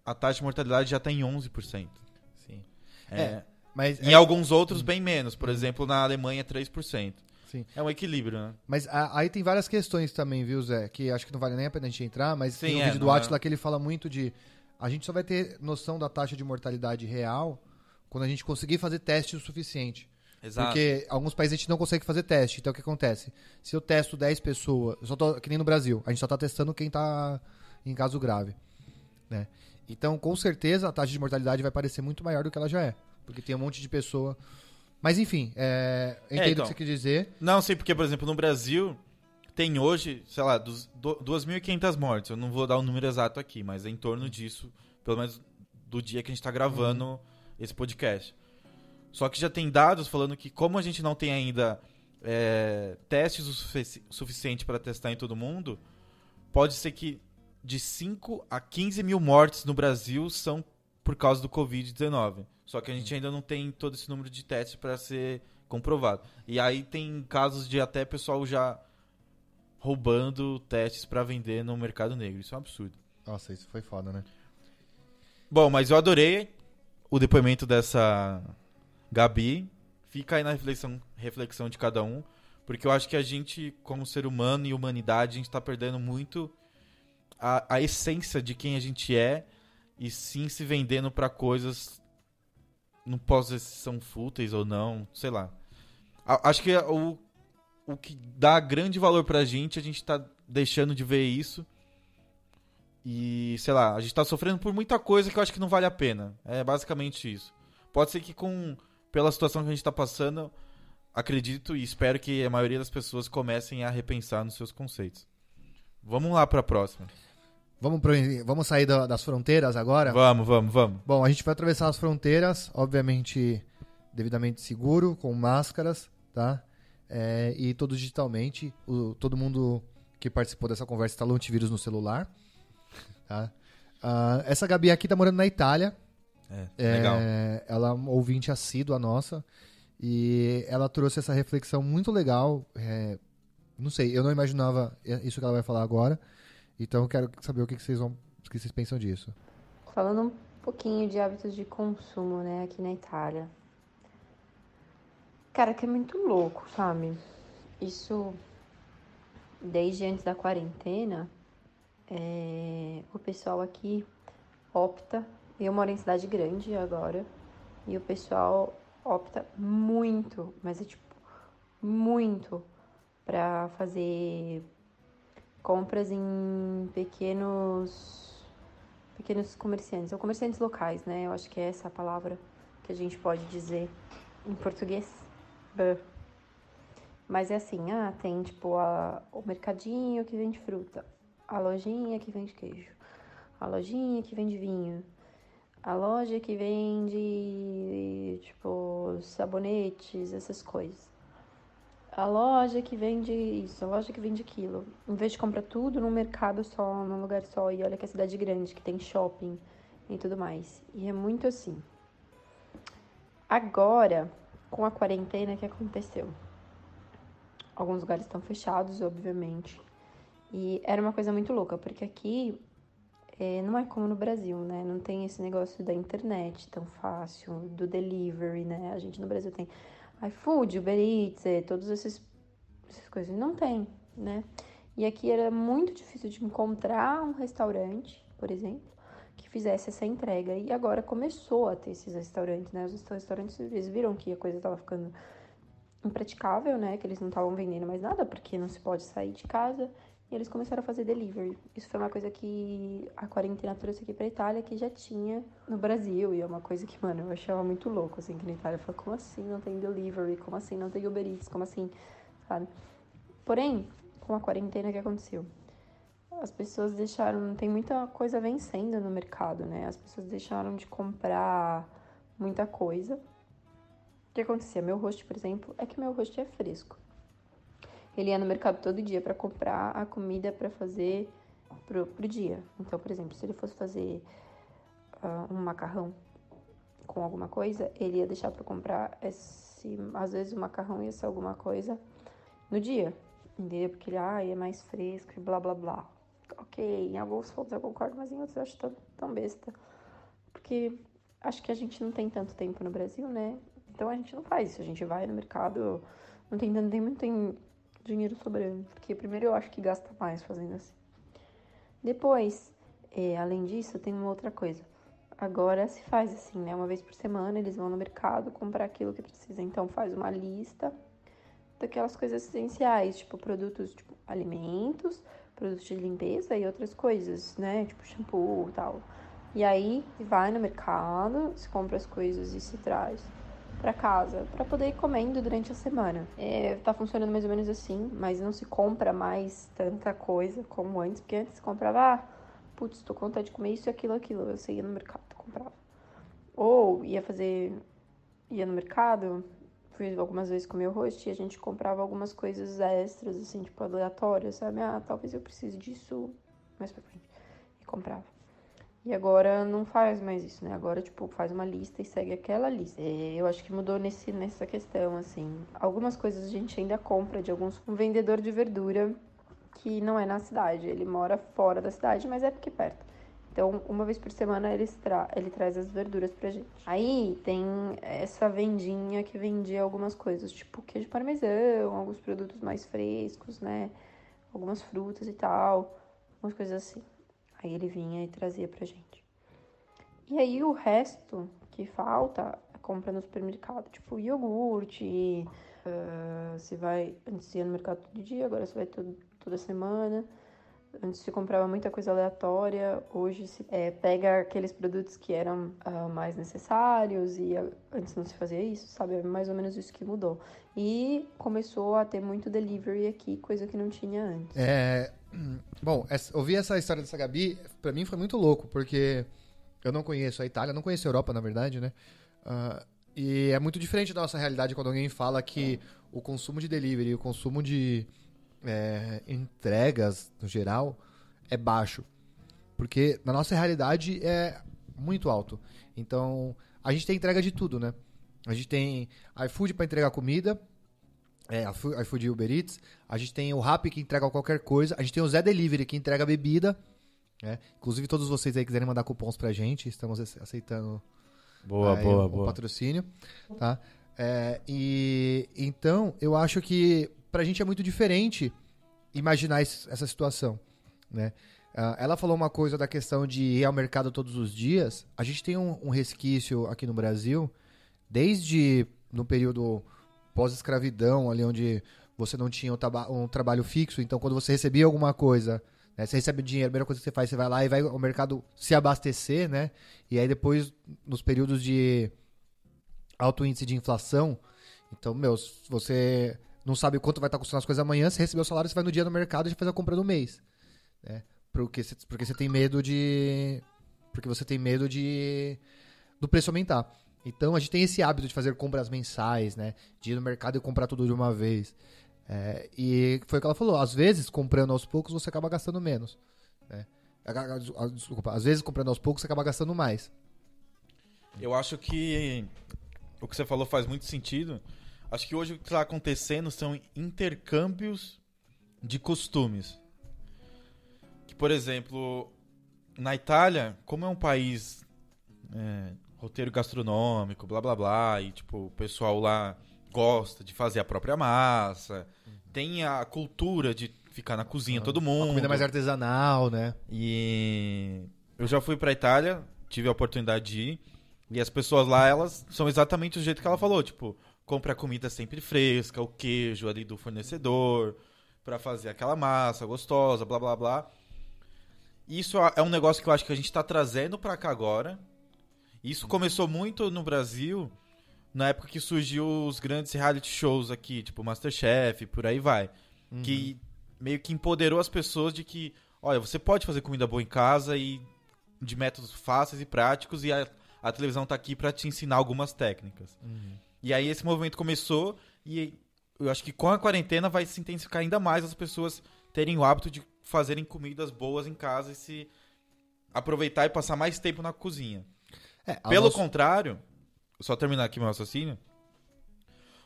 a taxa de mortalidade já está em 11%. Sim. Mas em alguns outros bem menos, por exemplo, na Alemanha 3%. Sim. É um equilíbrio, né? Mas aí tem várias questões também, viu, Zé? Que acho que não vale nem a pena a gente entrar, mas sim, tem um vídeo do Átila que ele fala muito de... A gente só vai ter noção da taxa de mortalidade real quando a gente conseguir fazer teste o suficiente. Exato. Porque alguns países a gente não consegue fazer teste. Então o que acontece? Se eu testo 10 pessoas, que nem no Brasil, a gente só tá testando quem tá em caso grave, né? Então, com certeza, a taxa de mortalidade vai parecer muito maior do que ela já é. Porque tem um monte de pessoa... Mas enfim, eu entendo o que você quer dizer. Não, sei porque, por exemplo, no Brasil tem hoje, sei lá, 2.500 mortes. Eu não vou dar o número exato aqui, mas é em torno disso, pelo menos do dia que a gente tá gravando esse podcast. Só que já tem dados falando que, como a gente não tem ainda testes o suficiente para testar em todo mundo, pode ser que de 5 a 15 mil mortes no Brasil são por causa do Covid-19. Só que a gente ainda não tem todo esse número de testes para ser comprovado. E aí tem casos de até pessoal já roubando testes para vender no mercado negro. Isso é um absurdo. Nossa, isso foi foda, né? Bom, mas eu adorei o depoimento dessa Gabi. Fica aí na reflexão de cada um, porque eu acho que a gente, como ser humano e humanidade, a gente está perdendo muito a essência de quem a gente é, e sim se vendendo para coisas, não posso dizer se são fúteis ou não, sei lá. Acho que o que dá grande valor pra gente, a gente tá deixando de ver isso. E, sei lá, a gente tá sofrendo por muita coisa que eu acho que não vale a pena. É basicamente isso. Pode ser que pela situação que a gente tá passando, acredito e espero que a maioria das pessoas comecem a repensar nos seus conceitos. Vamos lá pra próxima. Vamos sair das fronteiras agora? Vamos. Bom, a gente vai atravessar as fronteiras, obviamente devidamente seguro, com máscaras, tá? E todos digitalmente. Todo mundo que participou dessa conversa instalou antivírus no celular. Tá? Essa Gabi aqui tá morando na Itália. Legal. Ela é uma ouvinte assídua nossa. E ela trouxe essa reflexão muito legal. Não sei, eu não imaginava isso que ela vai falar agora. Então eu quero saber o que vocês pensam disso. Falando um pouquinho de hábitos de consumo, né, aqui na Itália. Cara, que é muito louco, sabe? Isso, desde antes da quarentena, o pessoal aqui opta... Eu moro em cidade grande agora, e o pessoal opta muito, mas é tipo, muito, pra fazer compras em pequenos comerciantes, ou comerciantes locais, né? Eu acho que é essa a palavra que a gente pode dizer em português. Mas é assim, tem tipo o mercadinho que vende fruta, a lojinha que vende queijo, a lojinha que vende vinho, a loja que vende, tipo, sabonetes, essas coisas. A loja que vende isso, a loja que vende aquilo. Em vez de comprar tudo num mercado só, num lugar só. E olha que é cidade grande, que tem shopping e tudo mais. E é muito assim. Agora, com a quarentena, o que aconteceu? Alguns lugares estão fechados, obviamente. E era uma coisa muito louca, porque aqui não é como no Brasil, né? Não tem esse negócio da internet tão fácil, do delivery, né? A gente no Brasil tem iFood, Uber Eats, todas essas coisas. Não tem, né? E aqui era muito difícil de encontrar um restaurante, por exemplo, que fizesse essa entrega. E agora começou a ter esses restaurantes, né? Os restaurantes, eles viram que a coisa estava ficando impraticável, né? Que eles não estavam vendendo mais nada, porque não se pode sair de casa. E eles começaram a fazer delivery. Isso foi uma coisa que a quarentena trouxe aqui pra Itália, que já tinha no Brasil. E é uma coisa que, mano, eu achava muito louco, assim, que na Itália. Eu falei, como assim não tem delivery? Como assim não tem Uber Eats? Como assim, sabe? Porém, com a quarentena, o que aconteceu? As pessoas deixaram... Tem muita coisa vencendo no mercado, né? As pessoas deixaram de comprar muita coisa. O que acontecia? Meu rosto, por exemplo, é que meu rosto é fresco. Ele ia no mercado todo dia para comprar a comida para fazer pro dia. Então, por exemplo, se ele fosse fazer um macarrão com alguma coisa, ele ia deixar para comprar às vezes o macarrão ia ser alguma coisa no dia, entendeu? Porque ele é mais fresco e blá blá blá. Ok, em alguns pontos eu concordo, mas em outros eu acho tão besta. Porque acho que a gente não tem tanto tempo no Brasil, né? Então a gente não faz isso. A gente vai no mercado, não tem dinheiro sobrando, porque primeiro eu acho que gasta mais fazendo assim. Depois, além disso, tem uma outra coisa. agora se faz assim, né? Uma vez por semana eles vão no mercado comprar aquilo que precisa. Então faz uma lista daquelas coisas essenciais, tipo produtos, tipo alimentos, produtos de limpeza e outras coisas, né? Tipo shampoo e tal. E aí vai no mercado, se compra as coisas e se traz pra casa, pra poder ir comendo durante a semana. Tá funcionando mais ou menos assim, mas não se compra mais tanta coisa como antes, porque antes se comprava, putz, tô com vontade de comer isso e aquilo, aquilo. Você ia no mercado e comprava. Ou ia no mercado, fui algumas vezes comer o host e a gente comprava algumas coisas extras, assim, tipo aleatórias, sabe? Talvez eu precise disso mais pra frente. E comprava. E agora não faz mais isso, né? Agora, tipo, faz uma lista e segue aquela lista. Eu acho que mudou nessa questão, assim. Algumas coisas a gente ainda compra de um vendedor de verdura que não é na cidade. Ele mora fora da cidade, mas é porque é perto. Então, uma vez por semana ele traz as verduras pra gente. Aí tem essa vendinha que vendia algumas coisas, tipo queijo parmesão, alguns produtos mais frescos, né? Algumas frutas e tal, algumas coisas assim. Aí ele vinha e trazia pra gente. E aí o resto que falta, compra no supermercado. Tipo iogurte, você vai... Antes ia no mercado todo dia, agora você vai toda semana. Antes se comprava muita coisa aleatória, hoje se pega aqueles produtos que eram mais necessários e antes não se fazia isso, sabe? É mais ou menos isso que mudou. E começou a ter muito delivery aqui, coisa que não tinha antes. Bom, ouvir essa história dessa Gabi, pra mim foi muito louco, porque eu não conheço a Itália, não conheço a Europa, na verdade, né? E é muito diferente da nossa realidade quando alguém fala que o consumo de delivery, o consumo de entregas, no geral, é baixo. Porque na nossa realidade é muito alto. Então, a gente tem entrega de tudo, né? A gente tem iFood pra entregar comida, iFood e Uber Eats. A gente tem o Rappi que entrega qualquer coisa. A gente tem o Zé Delivery que entrega bebida. Inclusive, todos vocês aí quiserem mandar cupons pra gente, estamos aceitando o patrocínio. Tá? Então, eu acho que pra gente é muito diferente imaginar essa situação, né? Ela falou uma coisa da questão de ir ao mercado todos os dias. A gente tem um resquício aqui no Brasil, desde no período pós-escravidão, ali onde você não tinha um trabalho fixo. Então, quando você recebia alguma coisa, né, você recebe dinheiro, a primeira coisa que você faz, você vai lá e vai ao mercado se abastecer, né? E aí depois, nos períodos de alto índice de inflação, então, você não sabe quanto vai estar custando as coisas amanhã, você recebeu o salário, você vai no dia no mercado e faz a compra do mês, né? Porque você tem medo de... Porque você tem medo do preço aumentar. Então, a gente tem esse hábito de fazer compras mensais, né? De ir no mercado e comprar tudo de uma vez. E foi o que ela falou. Às vezes, comprando aos poucos, você acaba gastando menos. Né? Desculpa. Às vezes, comprando aos poucos, você acaba gastando mais. Eu acho que o que você falou faz muito sentido. Acho que hoje o que está acontecendo são intercâmbios de costumes. Que, por exemplo, na Itália, como é um país roteiro gastronômico, blá blá blá, e tipo, o pessoal lá gosta de fazer a própria massa, tem a cultura de ficar na cozinha todo mundo. Uma comida mais artesanal, né? E eu já fui pra Itália, tive a oportunidade de ir, e as pessoas lá, elas são exatamente do jeito que ela falou, tipo, compra a comida sempre fresca, o queijo ali do fornecedor, pra fazer aquela massa gostosa, blá blá blá. Isso é um negócio que eu acho que a gente tá trazendo pra cá agora. Isso começou muito no Brasil, na época que surgiu os grandes reality shows aqui, tipo Masterchef, por aí vai. Uhum. Que meio que empoderou as pessoas de que, olha, você pode fazer comida boa em casa e de métodos fáceis e práticos, e a televisão tá aqui pra te ensinar algumas técnicas. Uhum. E aí esse movimento começou, e eu acho que com a quarentena vai se intensificar ainda mais as pessoas terem o hábito de fazerem comidas boas em casa e se aproveitar e passar mais tempo na cozinha. Pelo contrário, só terminar aqui meu raciocínio,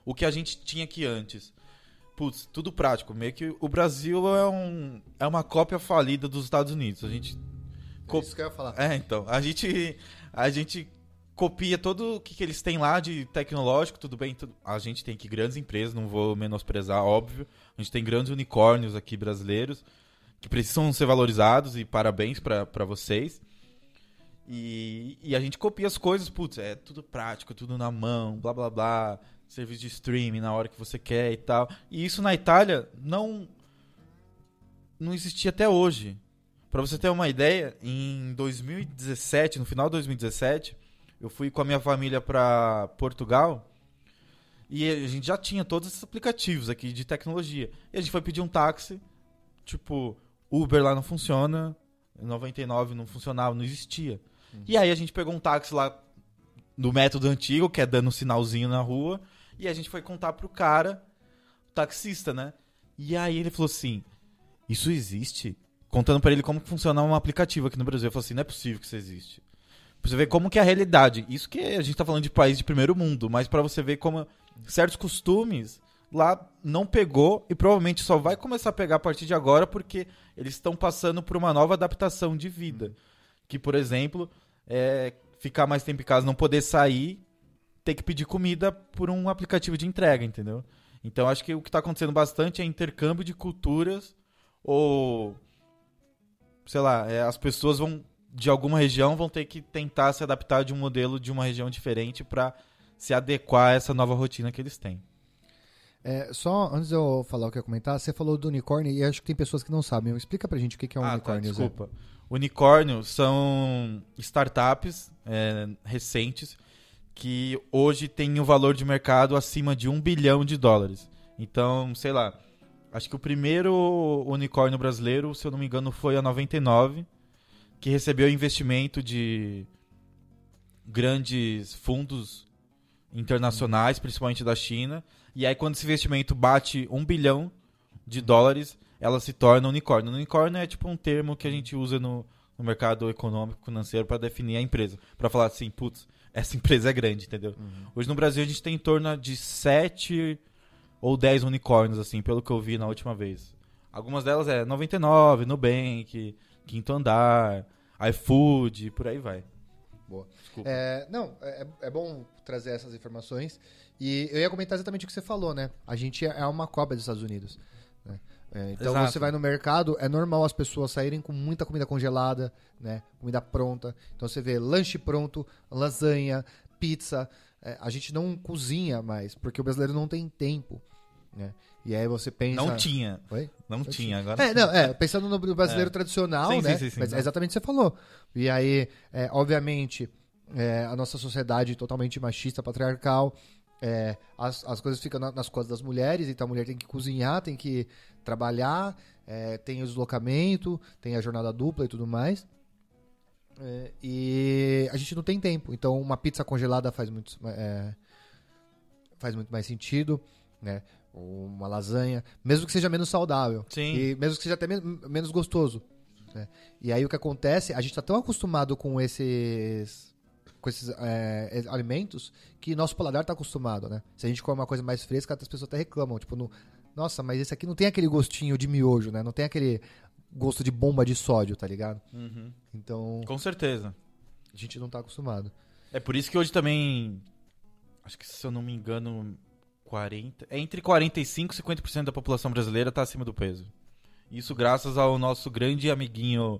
o que a gente tinha aqui antes, putz, tudo prático, meio que o Brasil é uma cópia falida dos Estados Unidos. A gente isso que eu ia falar. Então, a gente copia tudo o que eles têm lá de tecnológico, tudo bem, a gente tem aqui grandes empresas, não vou menosprezar, óbvio, a gente tem grandes unicórnios aqui brasileiros, que precisam ser valorizados, e parabéns pra vocês. E a gente copia as coisas, putz, é tudo prático, tudo na mão, blá blá blá, serviço de streaming na hora que você quer e tal. E isso na Itália não existia até hoje. Pra você ter uma ideia, em 2017, no final de 2017, eu fui com a minha família pra Portugal e a gente já tinha todos esses aplicativos aqui de tecnologia. E a gente foi pedir um táxi, tipo, Uber lá não funciona, 99 não funcionava, não existia. E aí a gente pegou um táxi lá do método antigo, que é dando um sinalzinho na rua, e a gente foi contar pro cara, o taxista, né? E aí ele falou assim, isso existe? Contando pra ele como que funciona um aplicativo aqui no Brasil. Eu falei assim, não é possível que isso existe. Pra você ver como que é a realidade. Isso que a gente tá falando de país de primeiro mundo, mas pra você ver como certos costumes lá não pegou e provavelmente só vai começar a pegar a partir de agora porque eles estão passando por uma nova adaptação de vida. Que, por exemplo, ficar mais tempo em casa, não poder sair, ter que pedir comida por um aplicativo de entrega, entendeu? Então acho que o que tá acontecendo bastante é intercâmbio de culturas ou, sei lá, as pessoas de alguma região vão ter que tentar se adaptar de um modelo de uma região diferente para se adequar a essa nova rotina que eles têm. Só antes de eu falar o que eu ia comentar, você falou do unicórnio e acho que tem pessoas que não sabem. Explica pra gente o que é um unicórnio. Tá, desculpa. Unicórnio são startups recentes que hoje têm um valor de mercado acima de $1 bilhão. Então, sei lá, acho que o primeiro unicórnio brasileiro, se eu não me engano, foi a 99, que recebeu investimento de grandes fundos internacionais, principalmente da China. E aí, quando esse investimento bate $1 bilhão, ela se torna unicórnio. Unicórnio é tipo um termo que a gente usa no mercado econômico, financeiro, para definir a empresa. Para falar assim, putz, essa empresa é grande, entendeu? Hoje no Brasil a gente tem em torno de 7 ou 10 unicórnios, assim, pelo que eu vi na última vez. Algumas delas 99, Nubank, Quinto Andar, iFood, por aí vai. Boa. Desculpa. É bom trazer essas informações. E eu ia comentar exatamente o que você falou, né? A gente é uma cópia dos Estados Unidos. Né? Então Exato. você vai no mercado, é normal as pessoas saírem com muita comida congelada, né? Comida pronta. Então você vê lanche pronto, lasanha, pizza. A gente não cozinha mais, porque o brasileiro não tem tempo. Né? E aí você pensa... Não tinha. Oi? Não tinha, agora pensando no brasileiro tradicional, Sim, né? sim, Mas é exatamente o que você falou. E aí, obviamente, a nossa sociedade totalmente machista, patriarcal, as coisas ficam nas costas das mulheres, então a mulher tem que cozinhar, tem que trabalhar, tem o deslocamento, tem a jornada dupla e tudo mais. E a gente não tem tempo. Então uma pizza congelada faz muito mais sentido, né? Uma lasanha, mesmo que seja menos saudável. Sim. E mesmo que seja até menos gostoso. Né? E aí o que acontece, a gente está tão acostumado com esses alimentos que nosso paladar está acostumado, né? Se a gente come uma coisa mais fresca, as pessoas até reclamam, tipo, nossa, mas esse aqui não tem aquele gostinho de miojo, né? Não tem aquele gosto de bomba de sódio, tá ligado? Uhum. Então, Com certeza. a gente não tá acostumado. É por isso que hoje também, acho que se eu não me engano, entre 45% e 50% da população brasileira está acima do peso. Isso graças ao nosso grande amiguinho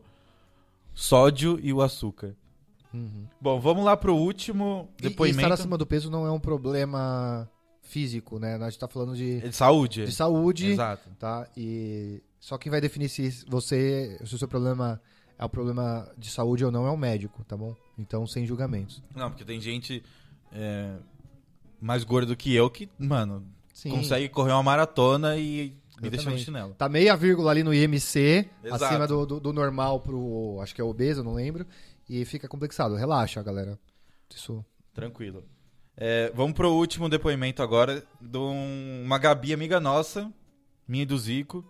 sódio e o açúcar. Uhum. Bom, vamos lá pro último E depoimento. estar acima do peso não é um problema físico, né? A gente tá falando De saúde. de saúde, Exato. tá? E só quem vai definir se o seu problema é um problema de saúde ou não é o médico, tá bom? Então, sem julgamentos. Não, porque tem gente mais gorda do que eu que, mano, Sim. consegue correr uma maratona e me deixa no Exatamente. chinelo. Tá meia vírgula ali no IMC, Exato. acima do normal pro, acho que é obeso, não lembro, e fica complexado. Relaxa, galera. Isso. Tranquilo. Vamos pro último depoimento agora de uma Gabi amiga nossa, minha e do Zico,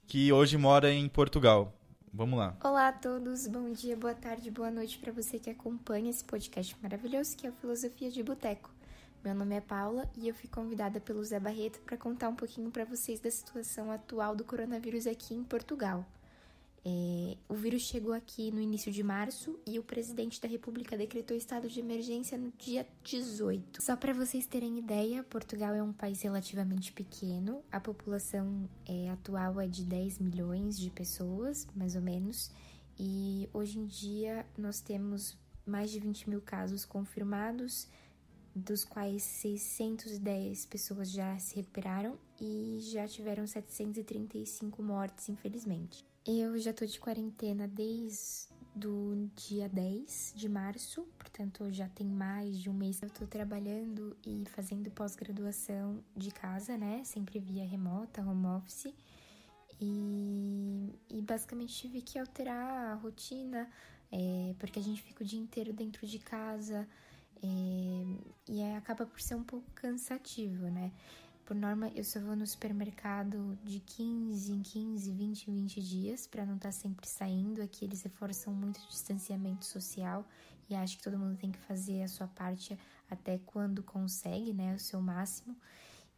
que hoje mora em Portugal. Vamos lá. Olá a todos, bom dia, boa tarde, boa noite para você que acompanha esse podcast maravilhoso que é o Filosofia de Boteco. Meu nome é Paula e eu fui convidada pelo Zé Barreto para contar um pouquinho para vocês da situação atual do coronavírus aqui em Portugal. O vírus chegou aqui no início de março e o presidente da República decretou estado de emergência no dia 18. Só para vocês terem ideia, Portugal é um país relativamente pequeno, a população atual é de 10 milhões de pessoas, mais ou menos, e hoje em dia nós temos mais de 20 mil casos confirmados, dos quais 610 pessoas já se recuperaram e já tiveram 735 mortes, infelizmente. Eu já tô de quarentena desde o dia 10 de março, portanto já tem mais de um mês que eu tô trabalhando e fazendo pós-graduação de casa, né? Sempre via remota, home office. E basicamente tive que alterar a rotina, porque a gente fica o dia inteiro dentro de casa, e acaba por ser um pouco cansativo, né? Por norma, eu só vou no supermercado de 15 em 15, 20 em 20 dias, para não estar sempre saindo. Aqui eles reforçam muito o distanciamento social e acho que todo mundo tem que fazer a sua parte até quando consegue, né? O seu máximo.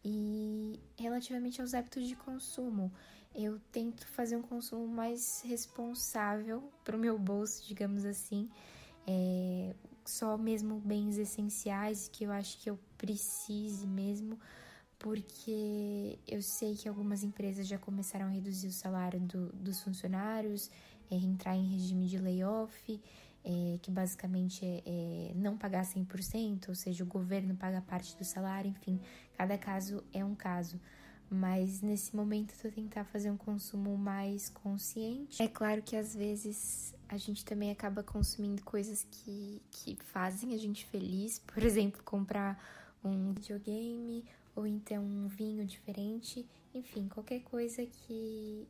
E relativamente aos hábitos de consumo, eu tento fazer um consumo mais responsável para o meu bolso, digamos assim. Só mesmo bens essenciais que eu acho que eu precise mesmo, porque eu sei que algumas empresas já começaram a reduzir o salário dos funcionários, entrar em regime de layoff, que basicamente é não pagar 100%, ou seja, o governo paga parte do salário, enfim, cada caso é um caso. Mas nesse momento eu tô tentar fazer um consumo mais consciente. É claro que às vezes a gente também acaba consumindo coisas que fazem a gente feliz, por exemplo, comprar um videogame ou então um vinho diferente, enfim, qualquer coisa que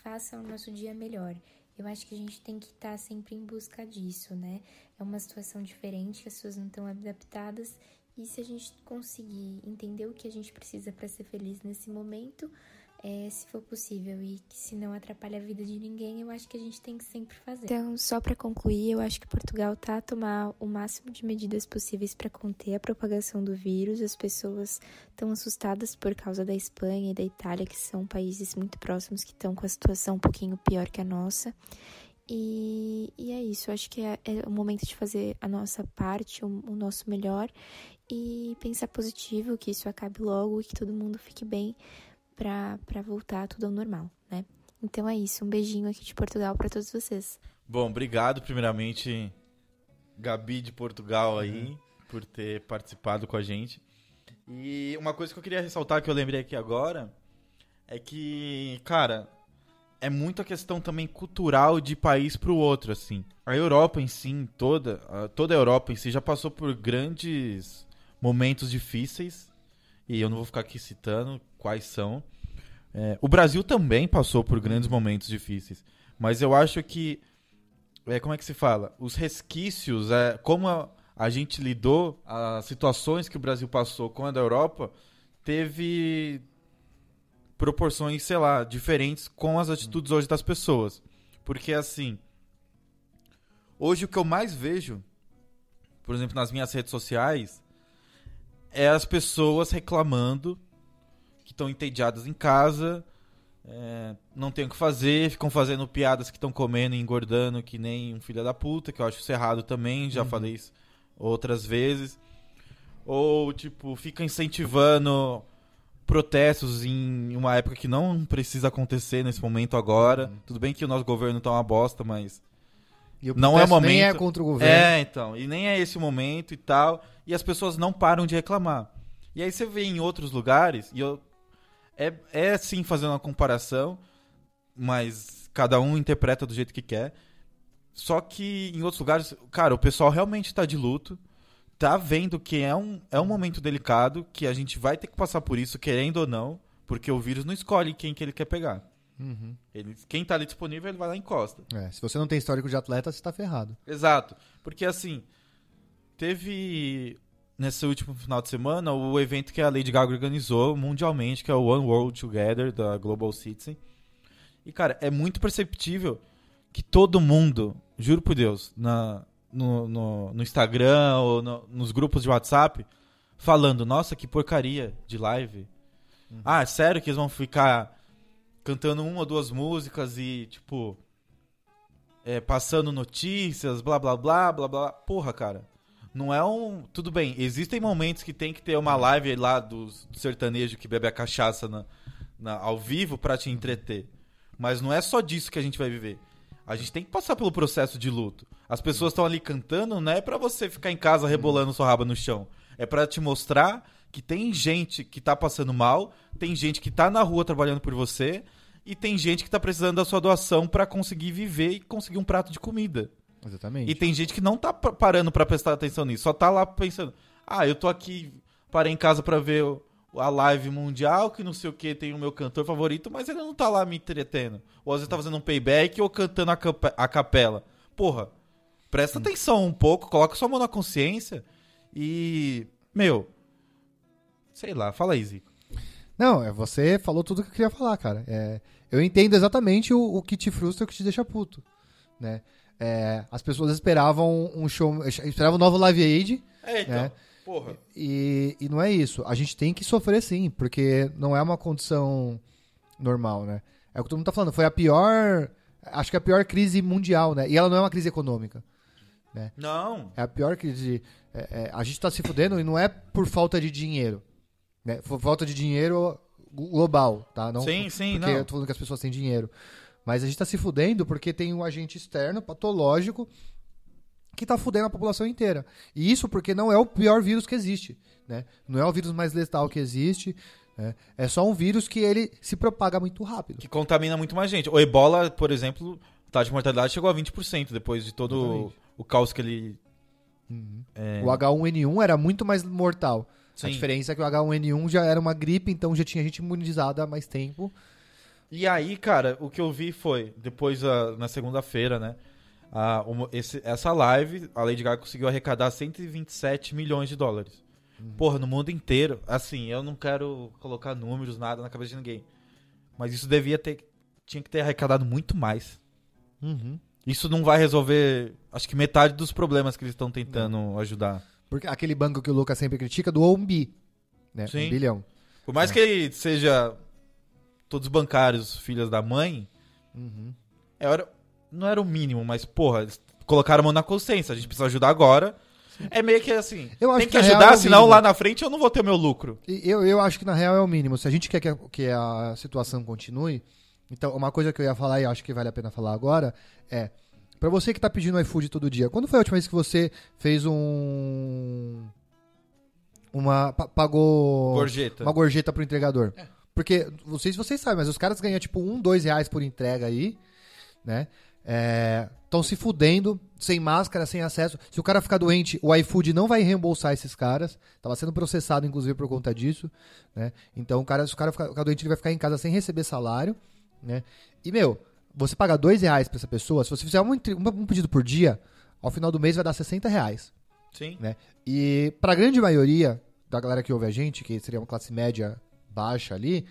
faça o nosso dia melhor. Eu acho que a gente tem que estar sempre em busca disso, né? É uma situação diferente, as pessoas não estão adaptadas, e se a gente conseguir entender o que a gente precisa para ser feliz nesse momento, se for possível e que se não atrapalha a vida de ninguém, eu acho que a gente tem que sempre fazer. Então, só para concluir, eu acho que Portugal tá a tomar o máximo de medidas possíveis para conter a propagação do vírus. As pessoas estão assustadas por causa da Espanha e da Itália, que são países muito próximos que estão com a situação um pouquinho pior que a nossa. E é isso, eu acho que é o momento de fazer a nossa parte, o nosso melhor, e pensar positivo, que isso acabe logo e que todo mundo fique bem para voltar tudo ao normal, né? Então é isso, um beijinho aqui de Portugal para todos vocês. Bom, obrigado primeiramente, Gabi de Portugal aí, por ter participado com a gente. E uma coisa que eu queria ressaltar, que eu lembrei aqui agora, é que, cara, é muito a questão também cultural de país pro outro, assim. A Europa em si, toda a Europa em si já passou por grandes momentos difíceis, e eu não vou ficar aqui citando quais são. O Brasil também passou por grandes momentos difíceis, mas eu acho que, como é que se fala? Os resquícios, como a gente lidou, as situações que o Brasil passou com a da Europa, teve proporções, sei lá, diferentes com as atitudes hoje das pessoas. Porque, assim, hoje o que eu mais vejo, por exemplo, nas minhas redes sociais, é as pessoas reclamando que estão entediadas em casa, não tem o que fazer, ficam fazendo piadas que estão comendo e engordando que nem um filho da puta, que eu acho isso errado também, já falei isso outras vezes. Ou, tipo, fica incentivando protestos em uma época que não precisa acontecer nesse momento agora. Tudo bem que o nosso governo tá uma bosta, mas E o não é o protesto momento. nem é contra o governo. Então, e nem é esse o momento e tal, e as pessoas não param de reclamar. E aí você vê em outros lugares, e é sim fazendo uma comparação, mas cada um interpreta do jeito que quer. Só que em outros lugares, cara, o pessoal realmente tá de luto, tá vendo que é um momento delicado, que a gente vai ter que passar por isso, querendo ou não, porque o vírus não escolhe quem que ele quer pegar. Quem tá ali disponível, ele vai lá e encosta. Se você não tem histórico de atleta, você tá ferrado. Exato. Porque, assim, teve nesse último final de semana o evento que a Lady Gaga organizou mundialmente, que é o One World Together, da Global Citizen. E, cara, é muito perceptível que todo mundo, juro por Deus, no Instagram ou nos grupos de WhatsApp, falando, nossa, que porcaria de live. Ah, sério que eles vão ficar cantando uma ou duas músicas e, tipo, passando notícias, blá, blá, blá, blá, blá. Porra, cara, não é um... Tudo bem, existem momentos que tem que ter uma live lá do sertanejo que bebe a cachaça ao vivo pra te entreter. Mas não é só disso que a gente vai viver. A gente tem que passar pelo processo de luto. As pessoas estão ali cantando, não é pra você ficar em casa rebolando sua raba no chão. É pra te mostrar que tem gente que tá passando mal, tem gente que tá na rua trabalhando por você e tem gente que tá precisando da sua doação pra conseguir viver e conseguir um prato de comida. Exatamente. E tem gente que não tá parando pra prestar atenção nisso, só tá lá pensando, eu tô aqui, parei em casa pra ver a live mundial, que não sei o que, tem o meu cantor favorito, mas ele não tá lá me entretendo. Ou às vezes tá fazendo um playback ou cantando a capela. Porra, presta atenção um pouco, coloca sua mão na consciência e... sei lá, fala aí, Zico. Não, você falou tudo que eu queria falar, cara. Eu entendo exatamente o que te frustra e o que te deixa puto, né? As pessoas esperavam um show, esperavam um novo Live Aid, Então, né? porra. E não é isso. A gente tem que sofrer sim, porque não é uma condição normal, né? É o que todo mundo tá falando. Foi a pior... Acho que a pior crise mundial, né? E ela não é uma crise econômica, né? Não. É a pior crise... a gente tá se fudendo e não é por falta de dinheiro, né? Por falta de dinheiro global, tá? Não Sim, porque não. eu tô falando que as pessoas têm dinheiro. Mas a gente tá se fudendo porque tem um agente externo, patológico, que tá fudendo a população inteira. E isso porque não é o pior vírus que existe, né? Não é o vírus mais letal que existe, né? É só um vírus que ele se propaga muito rápido. Que contamina muito mais gente. O Ebola, por exemplo, a taxa de mortalidade chegou a 20% depois de todo o caos que ele... O H1N1 era muito mais mortal. Sim. A diferença é que o H1N1 já era uma gripe, então já tinha gente imunizada há mais tempo. E aí, cara, o que eu vi foi, depois na segunda-feira, né? Essa live, a Lady Gaga conseguiu arrecadar 127 milhões de dólares. Porra, no mundo inteiro. Assim, eu não quero colocar números, nada na cabeça de ninguém. Mas isso tinha que ter arrecadado muito mais. Isso não vai resolver, acho que metade dos problemas que eles estão tentando ajudar. Porque aquele banco que o Lucas sempre critica doou 1 bi, né? Sim. 1 bilhão. Por mais que ele seja todos bancários, filhas da mãe, não era o mínimo, mas, porra, eles colocaram a mão na consciência. A gente precisa ajudar agora. É meio que assim, Eu acho tem que que na real ajudar, é o senão mínimo. lá na frente eu não vou ter meu lucro. Eu acho que na real é o mínimo. Se a gente quer que a situação continue, então uma coisa que eu ia falar e acho que vale a pena falar agora é, pra você que tá pedindo iFood todo dia, quando foi a última vez que você fez pagou Gorjeta. uma gorjeta pro entregador? Porque, não sei se vocês sabem, mas os caras ganham tipo R$1, R$2 por entrega aí, né? Estão se fudendo, sem máscara, sem acesso. Se o cara ficar doente, o iFood não vai reembolsar esses caras. Tava sendo processado, inclusive, por conta disso, né? Então, se o cara ficar doente, ele vai ficar em casa sem receber salário, né? E, você pagar R$2 pra essa pessoa, se você fizer um pedido por dia, ao final do mês vai dar R$60. Sim. Né? E pra grande maioria da galera que ouve a gente, que seria uma classe média baixa ali,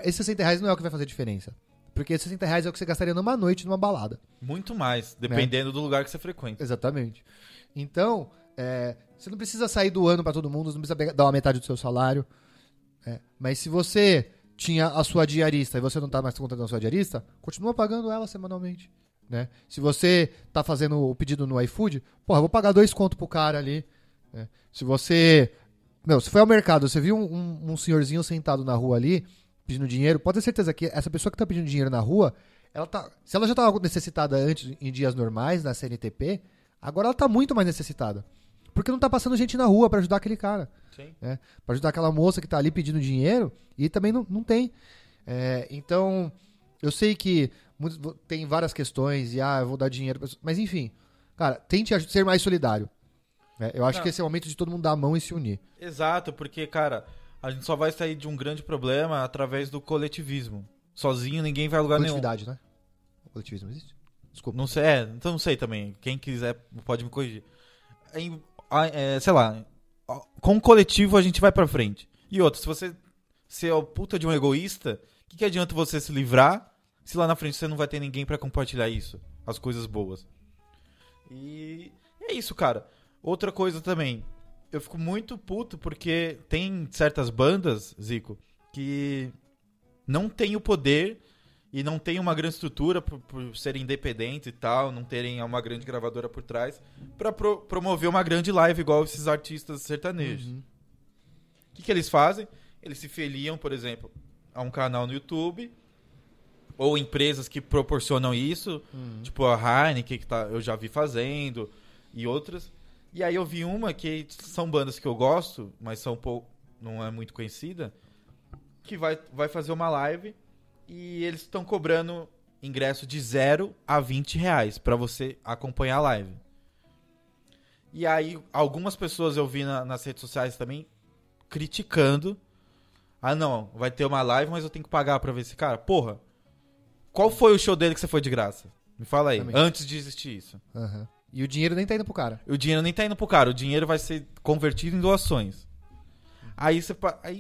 esses R$60 não é o que vai fazer diferença. Porque esses R$60 é o que você gastaria numa noite numa balada. Muito mais, dependendo do lugar que você frequenta. Exatamente. Então, você não precisa sair doando pra todo mundo, você não precisa dar uma metade do seu salário. Mas se você tinha a sua diarista e você não tá mais contando a sua diarista, continua pagando ela semanalmente. Né? Se você tá fazendo o pedido no iFood, eu vou pagar 2 conto pro cara ali. Né? Se você... se foi ao mercado, você viu um senhorzinho sentado na rua ali, pedindo dinheiro, pode ter certeza que essa pessoa que tá pedindo dinheiro na rua, se ela já estava necessitada antes, em dias normais, na CNTP, agora ela tá muito mais necessitada. Porque não tá passando gente na rua pra ajudar aquele cara. Sim. Né? Pra ajudar aquela moça que tá ali pedindo dinheiro e também não tem. Então, eu sei que tem várias questões e eu vou dar dinheiro pra... Mas enfim, cara, tente ser mais solidário. Eu acho que esse é o momento de todo mundo dar a mão e se unir. Exato, porque, cara, a gente só vai sair de um grande problema através do coletivismo. Sozinho ninguém vai a lugar nenhum. Coletividade, né? O coletivismo existe? Desculpa. Não sei, então não sei também. Quem quiser pode me corrigir. Sei lá, com o coletivo a gente vai pra frente. E outra, se você ser o puta de um egoísta, o que adianta você se livrar se lá na frente você não vai ter ninguém pra compartilhar isso? As coisas boas. E é isso, cara. Outra coisa também, eu fico muito puto porque tem certas bandas, Zico, que não tem o poder e não tem uma grande estrutura por serem independentes e tal, não terem uma grande gravadora por trás, pra promover uma grande live igual esses artistas sertanejos. O que eles fazem? Eles se filiam, por exemplo, a um canal no YouTube Ou empresas que proporcionam isso, tipo a Heineken, que eu já vi fazendo, e outras. E aí eu vi uma que são bandas que eu gosto, mas não é muito conhecida, que vai fazer uma live e eles estão cobrando ingresso de 0 a 20 reais pra você acompanhar a live. E aí algumas pessoas eu vi nas redes sociais também criticando. Ah, não, vai ter uma live, mas eu tenho que pagar pra ver esse cara. Porra, qual foi o show dele que você foi de graça? Me fala aí, antes de existir isso. Uhum. E o dinheiro nem tá indo pro cara. O dinheiro nem tá indo pro cara, o dinheiro vai ser convertido em doações. Aí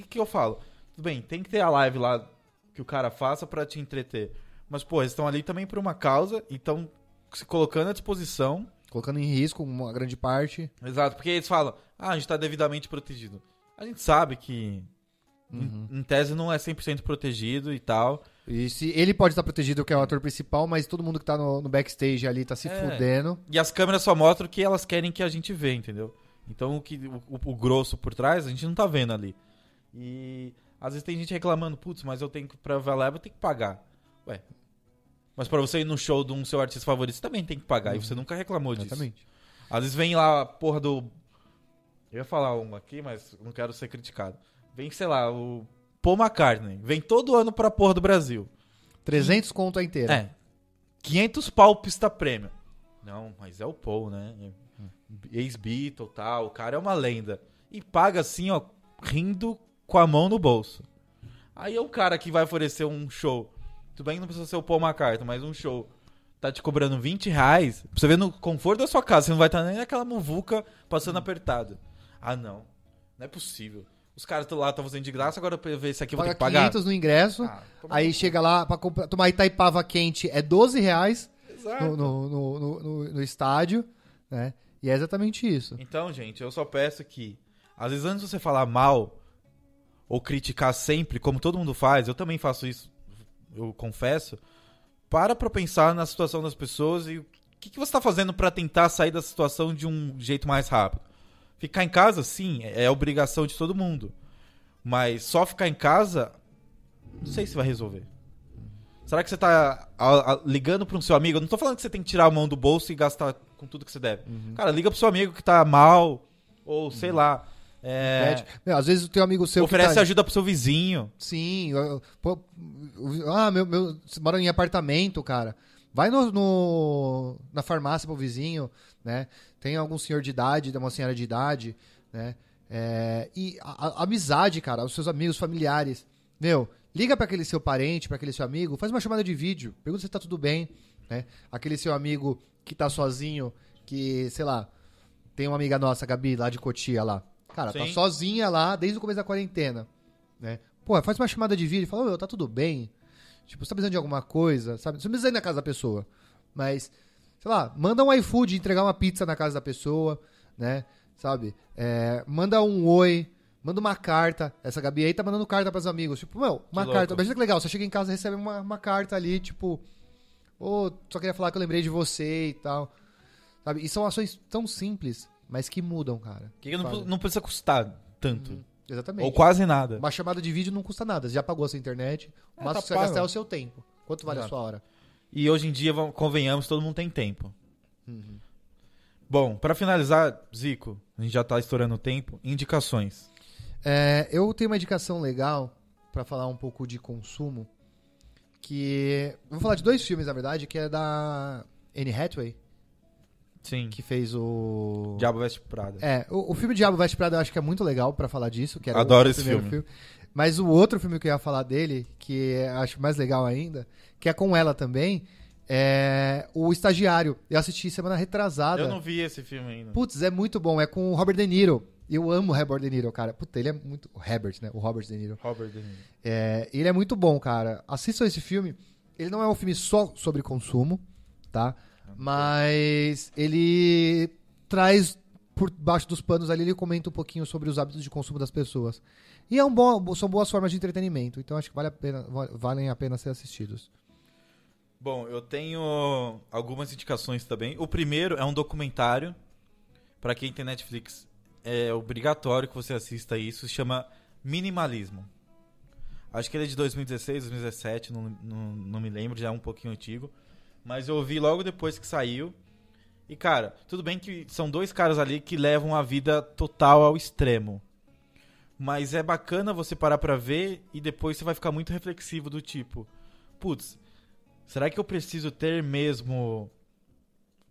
que eu falo, tudo bem, tem que ter a live lá que o cara faça pra te entreter. Mas, pô, eles estão ali também por uma causa e estão se colocando à disposição. Colocando em risco uma grande parte. Exato, porque eles falam, a gente tá devidamente protegido. A gente sabe que, em tese, não é 100% protegido e tal. E se ele pode estar protegido, que é o ator principal, mas todo mundo que tá no backstage ali tá se fudendo. E as câmeras só mostram o que elas querem que a gente vê, entendeu? Então o grosso por trás a gente não tá vendo ali. E às vezes tem gente reclamando, putz, mas eu tenho que, pra ver a live eu tenho que pagar. Ué, mas pra você ir no show de um seu artista favorito, você também tem que pagar. E você nunca reclamou disso. Exatamente. Às vezes vem lá a porra do... Eu ia falar uma aqui, mas não quero ser criticado. Vem, sei lá, o Paul McCartney. Vem todo ano pra porra do Brasil. 300 conto a inteira. 500 pau pista prêmio. Não, mas é o Paul, né? Ex-Beatle, tal. O cara é uma lenda. E paga assim, ó, rindo com a mão no bolso. Aí é o cara que vai oferecer um show. Tudo bem que não precisa ser o Paul McCartney, mas um show tá te cobrando 20 reais. Pra você ver no conforto da sua casa. Você não vai estar nem naquela muvuca passando apertado. Ah, não. Não é possível. Os caras lá estão fazendo de graça, agora pra ver se aqui eu vou ter que pagar. 500 no ingresso, aí chega lá pra tomar Itaipava quente, é 12 reais no estádio, né? E é exatamente isso. Então, gente, eu só peço que, às vezes antes de você falar mal ou criticar sempre, como todo mundo faz, eu também faço isso, eu confesso, pra pensar na situação das pessoas e o que você tá fazendo pra tentar sair da situação de um jeito mais rápido. Ficar em casa, sim, é obrigação de todo mundo. Mas só ficar em casa, não sei se vai resolver. Será que você tá ligando para um seu amigo? Eu não tô falando que você tem que tirar a mão do bolso e gastar com tudo que você deve. Cara, liga pro seu amigo que tá mal, ou sei lá. Às vezes o teu amigo seu oferece ajuda pro seu vizinho. Sim. Você mora em apartamento, cara. Vai na farmácia pro vizinho, né? Tem algum senhor de idade, uma senhora de idade, né? E a amizade, cara, os seus amigos, familiares. Liga pra aquele seu parente, pra aquele seu amigo, faz uma chamada de vídeo, pergunta se tá tudo bem, né? Aquele seu amigo que tá sozinho, que, sei lá, tem uma amiga nossa, Gabi, lá de Cotia, lá. Cara, Sim. Tá sozinha lá desde o começo da quarentena, né? Pô, faz uma chamada de vídeo e fala, tá tudo bem? Tipo, você tá precisando de alguma coisa, sabe? Você não precisa ir na casa da pessoa, mas, sei lá, manda um iFood, entregar uma pizza na casa da pessoa, né? Sabe? Manda um oi, manda uma carta. Essa Gabi aí tá mandando carta pros amigos. Tipo, uma carta. Imagina que legal, você chega em casa e recebe uma carta ali, tipo, só queria falar que eu lembrei de você e tal. Sabe? E são ações tão simples, mas que mudam, cara. Que não precisa custar tanto. Exatamente. Ou quase nada. Uma chamada de vídeo não custa nada. Você já pagou a sua internet. O máximo que você vai gastar é o seu tempo. Quanto vale a sua hora? E hoje em dia, convenhamos, todo mundo tem tempo. Bom, pra finalizar, Zico, a gente já tá estourando o tempo. Indicações. Eu tenho uma indicação legal pra falar um pouco de consumo. Vou falar de 2 filmes, na verdade, que é da Anne Hathaway. Sim. Que fez o... Diabo Veste Prada. O filme Diabo Veste Prada eu acho que é muito legal pra falar disso. Que era Adoro esse filme. Mas o outro filme que eu ia falar dele, que eu acho mais legal ainda, que é com ela também, é O Estagiário. Eu assisti semana retrasada. Eu não vi esse filme ainda. Putz, é muito bom. É com o Robert De Niro. Eu amo o Robert De Niro, cara. Puta, ele é muito... O Robert De Niro. Robert De Niro. Ele é muito bom, cara. Assistam esse filme. Ele não é um filme só sobre consumo, tá? Mas ele traz por baixo dos panos ali, ele comenta um pouquinho sobre os hábitos de consumo das pessoas. E são boas formas de entretenimento. Então acho que valem a pena ser assistidos. Bom, eu tenho algumas indicações também. O primeiro é um documentário. Pra quem tem Netflix, é obrigatório que você assista isso. Se chama Minimalismo. Acho que ele é de 2016, 2017, não me lembro, já é um pouquinho antigo. Mas eu vi logo depois que saiu. E, cara, tudo bem que são dois caras ali que levam a vida total ao extremo. Mas é bacana você parar pra ver e depois você vai ficar muito reflexivo do tipo... Putz, será que eu preciso ter mesmo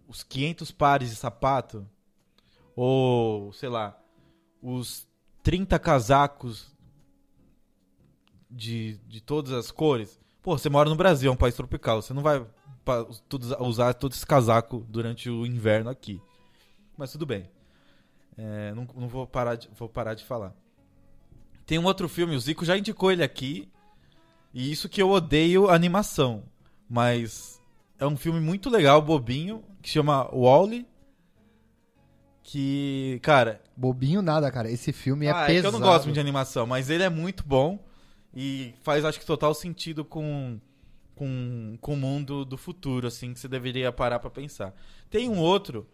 os 500 pares de sapato? Ou, sei lá, os 30 casacos de todas as cores? Pô, você mora no Brasil, é um país tropical. Você não vai usar todo esse casaco durante o inverno aqui. Mas tudo bem. Não vou parar de falar. Tem um outro filme, o Zico já indicou ele aqui. E isso que eu odeio animação. Mas é um filme muito legal, bobinho, que chama Wall-E. Que, cara... Bobinho nada, cara. Esse filme é pesado. É que eu não gosto muito de animação, mas ele é muito bom. E faz, acho que, total sentido com o mundo do futuro, assim, que você deveria parar pra pensar. Tem um outro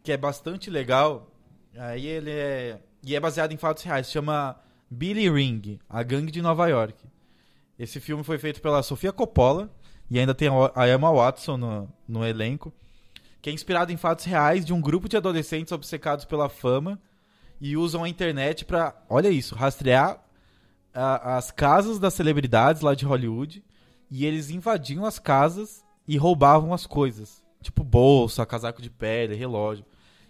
que é bastante legal, aí ele é baseado em fatos reais, se chama Billy Ring, A Gangue de Nova York. Esse filme foi feito pela Sofia Coppola, e ainda tem a Emma Watson no elenco, que é inspirado em fatos reais de um grupo de adolescentes obcecados pela fama e usam a internet pra, olha isso, rastrear as casas das celebridades lá de Hollywood. E eles invadiam as casas e roubavam as coisas. Tipo bolsa, casaco de pele, relógio.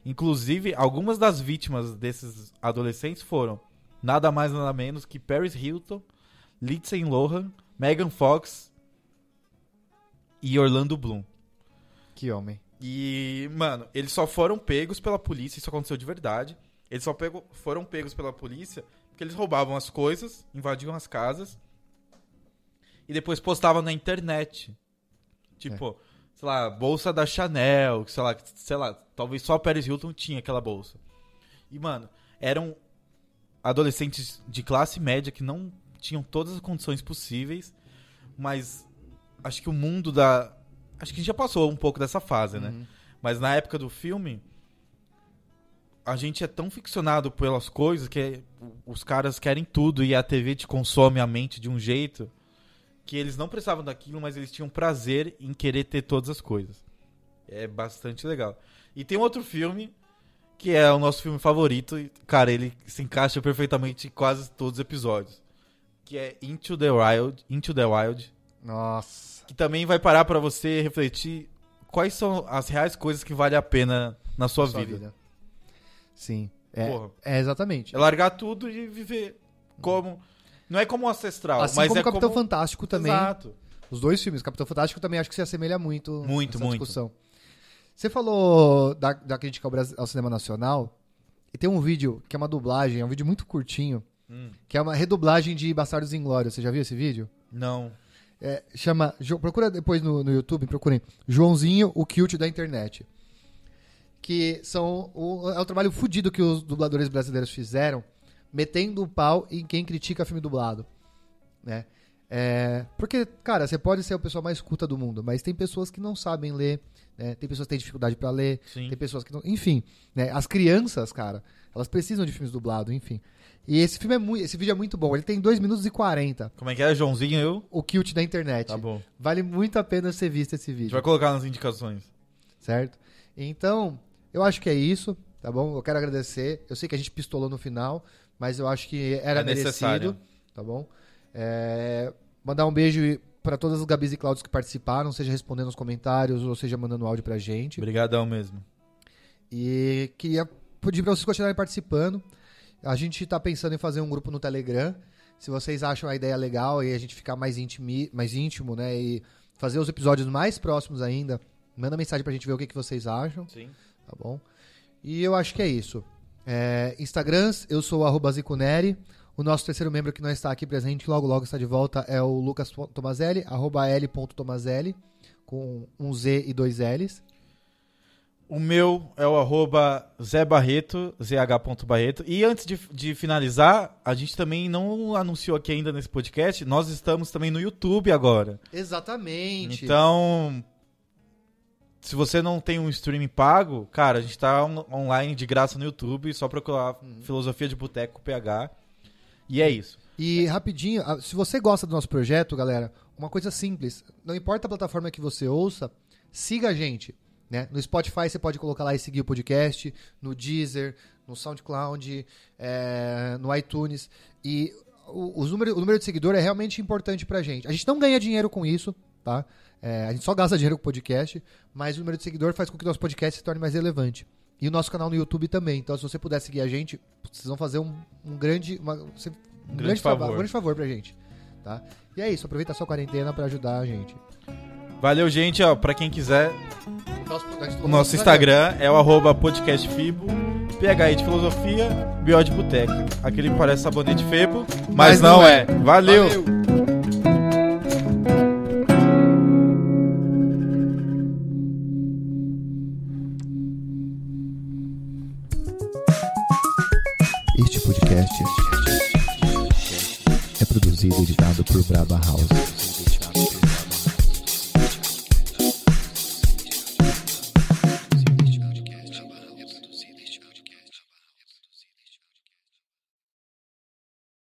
Inclusive, algumas das vítimas desses adolescentes foram nada mais nada menos que Paris Hilton, Lindsay Lohan, Megan Fox e Orlando Bloom. Que homem. E, mano, eles só foram pegos pela polícia, isso aconteceu de verdade. Eles só foram pegos pela polícia porque eles roubavam as coisas, invadiam as casas e depois postavam na internet. Tipo, sei lá, bolsa da Chanel, sei lá, talvez só a Paris Hilton tinha aquela bolsa. E, mano, eram adolescentes de classe média que não tinham todas as condições possíveis, mas acho que o mundo da... Acho que a gente já passou um pouco dessa fase, né? Mas na época do filme, a gente é tão ficcionado pelas coisas que os caras querem tudo e a TV te consome a mente de um jeito que eles não precisavam daquilo, mas eles tinham prazer em querer ter todas as coisas. É bastante legal. E tem outro filme, que é o nosso filme favorito, e, cara, ele se encaixa perfeitamente em quase todos os episódios, que é Into the Wild. Nossa. Que também vai parar pra você refletir quais são as reais coisas que valem a pena na sua vida. Sim. Porra. Exatamente. É largar tudo e viver como... Não é como um ancestral, assim mas como é Capitão como... Fantástico também. Exato. Os dois filmes. Capitão Fantástico também acho que se assemelha muito nessa muito. discussão. Você falou da crítica ao cinema nacional, e tem um vídeo que é uma dublagem, é um vídeo muito curtinho, que é uma redublagem de Bastardos Inglórios. Você já viu esse vídeo? Não. Chama... Procura depois no YouTube, procurem. Joãozinho, o cute da internet. Que é o trabalho fudido que os dubladores brasileiros fizeram, metendo o pau em quem critica filme dublado, né? Porque, cara, você pode ser a pessoa mais culta do mundo, mas tem pessoas que não sabem ler, né? Tem pessoas que têm dificuldade pra ler, Sim. Tem pessoas que não... Enfim, né? As crianças, cara, elas precisam de filmes dublados, enfim. E esse vídeo é muito bom, ele tem 2 minutos e 40. Como é que é, Joãozinho? O cute da internet. Tá bom. Vale muito a pena ser visto esse A gente vídeo. vai colocar nas indicações. Certo? Então, eu acho que é isso, tá bom? Eu quero agradecer. Eu sei que a gente pistolou no final, mas eu acho que era necessário. merecido, tá bom? Mandar um beijo para todas as Gabis e Cláudios que participaram, seja respondendo nos comentários, ou seja mandando áudio pra gente. Obrigadão mesmo. E queria pedir pra vocês continuarem participando. A gente tá pensando em fazer um grupo no Telegram. Se vocês acham a ideia legal e a gente ficar mais íntimo, né? E fazer os episódios mais próximos ainda, manda mensagem pra gente ver o que vocês acham. Sim. Tá bom? E eu acho que é isso. Instagrams, eu sou o @ziconeri. O nosso terceiro membro que não está aqui presente, logo está de volta, é o Lucas Tomazelli, @l.tomazelli, com um Z e 2 L's. O meu é o @zbarreto, zh.barreto. E antes de finalizar, a gente também não anunciou aqui ainda nesse podcast, nós estamos também no YouTube agora. Exatamente. Então, se você não tem um streaming pago, cara, a gente tá online de graça no YouTube, só procurar Filosofia de Boteco PH. E é isso. E rapidinho, se você gosta do nosso projeto, galera, uma coisa simples, não importa a plataforma que você ouça, siga a gente, né? No Spotify você pode colocar lá e seguir o podcast, no Deezer, no SoundCloud, no iTunes. E o número de seguidor é realmente importante pra gente. A gente não ganha dinheiro com isso, tá? A gente só gasta dinheiro com o podcast, mas o número de seguidor faz com que o nosso podcast se torne mais relevante. E o nosso canal no YouTube também. Então, se você puder seguir a gente, vocês vão fazer um grande favor pra gente, tá? E é isso, aproveita a sua quarentena pra ajudar a gente. Valeu, gente. Ó, pra quem quiser, o nosso Instagram é o @podcastfibo, PH de filosofia, BO de boteco. Aquele parece sabonete Febo, mas não é. Valeu! Este podcast é produzido e editado por Braba House.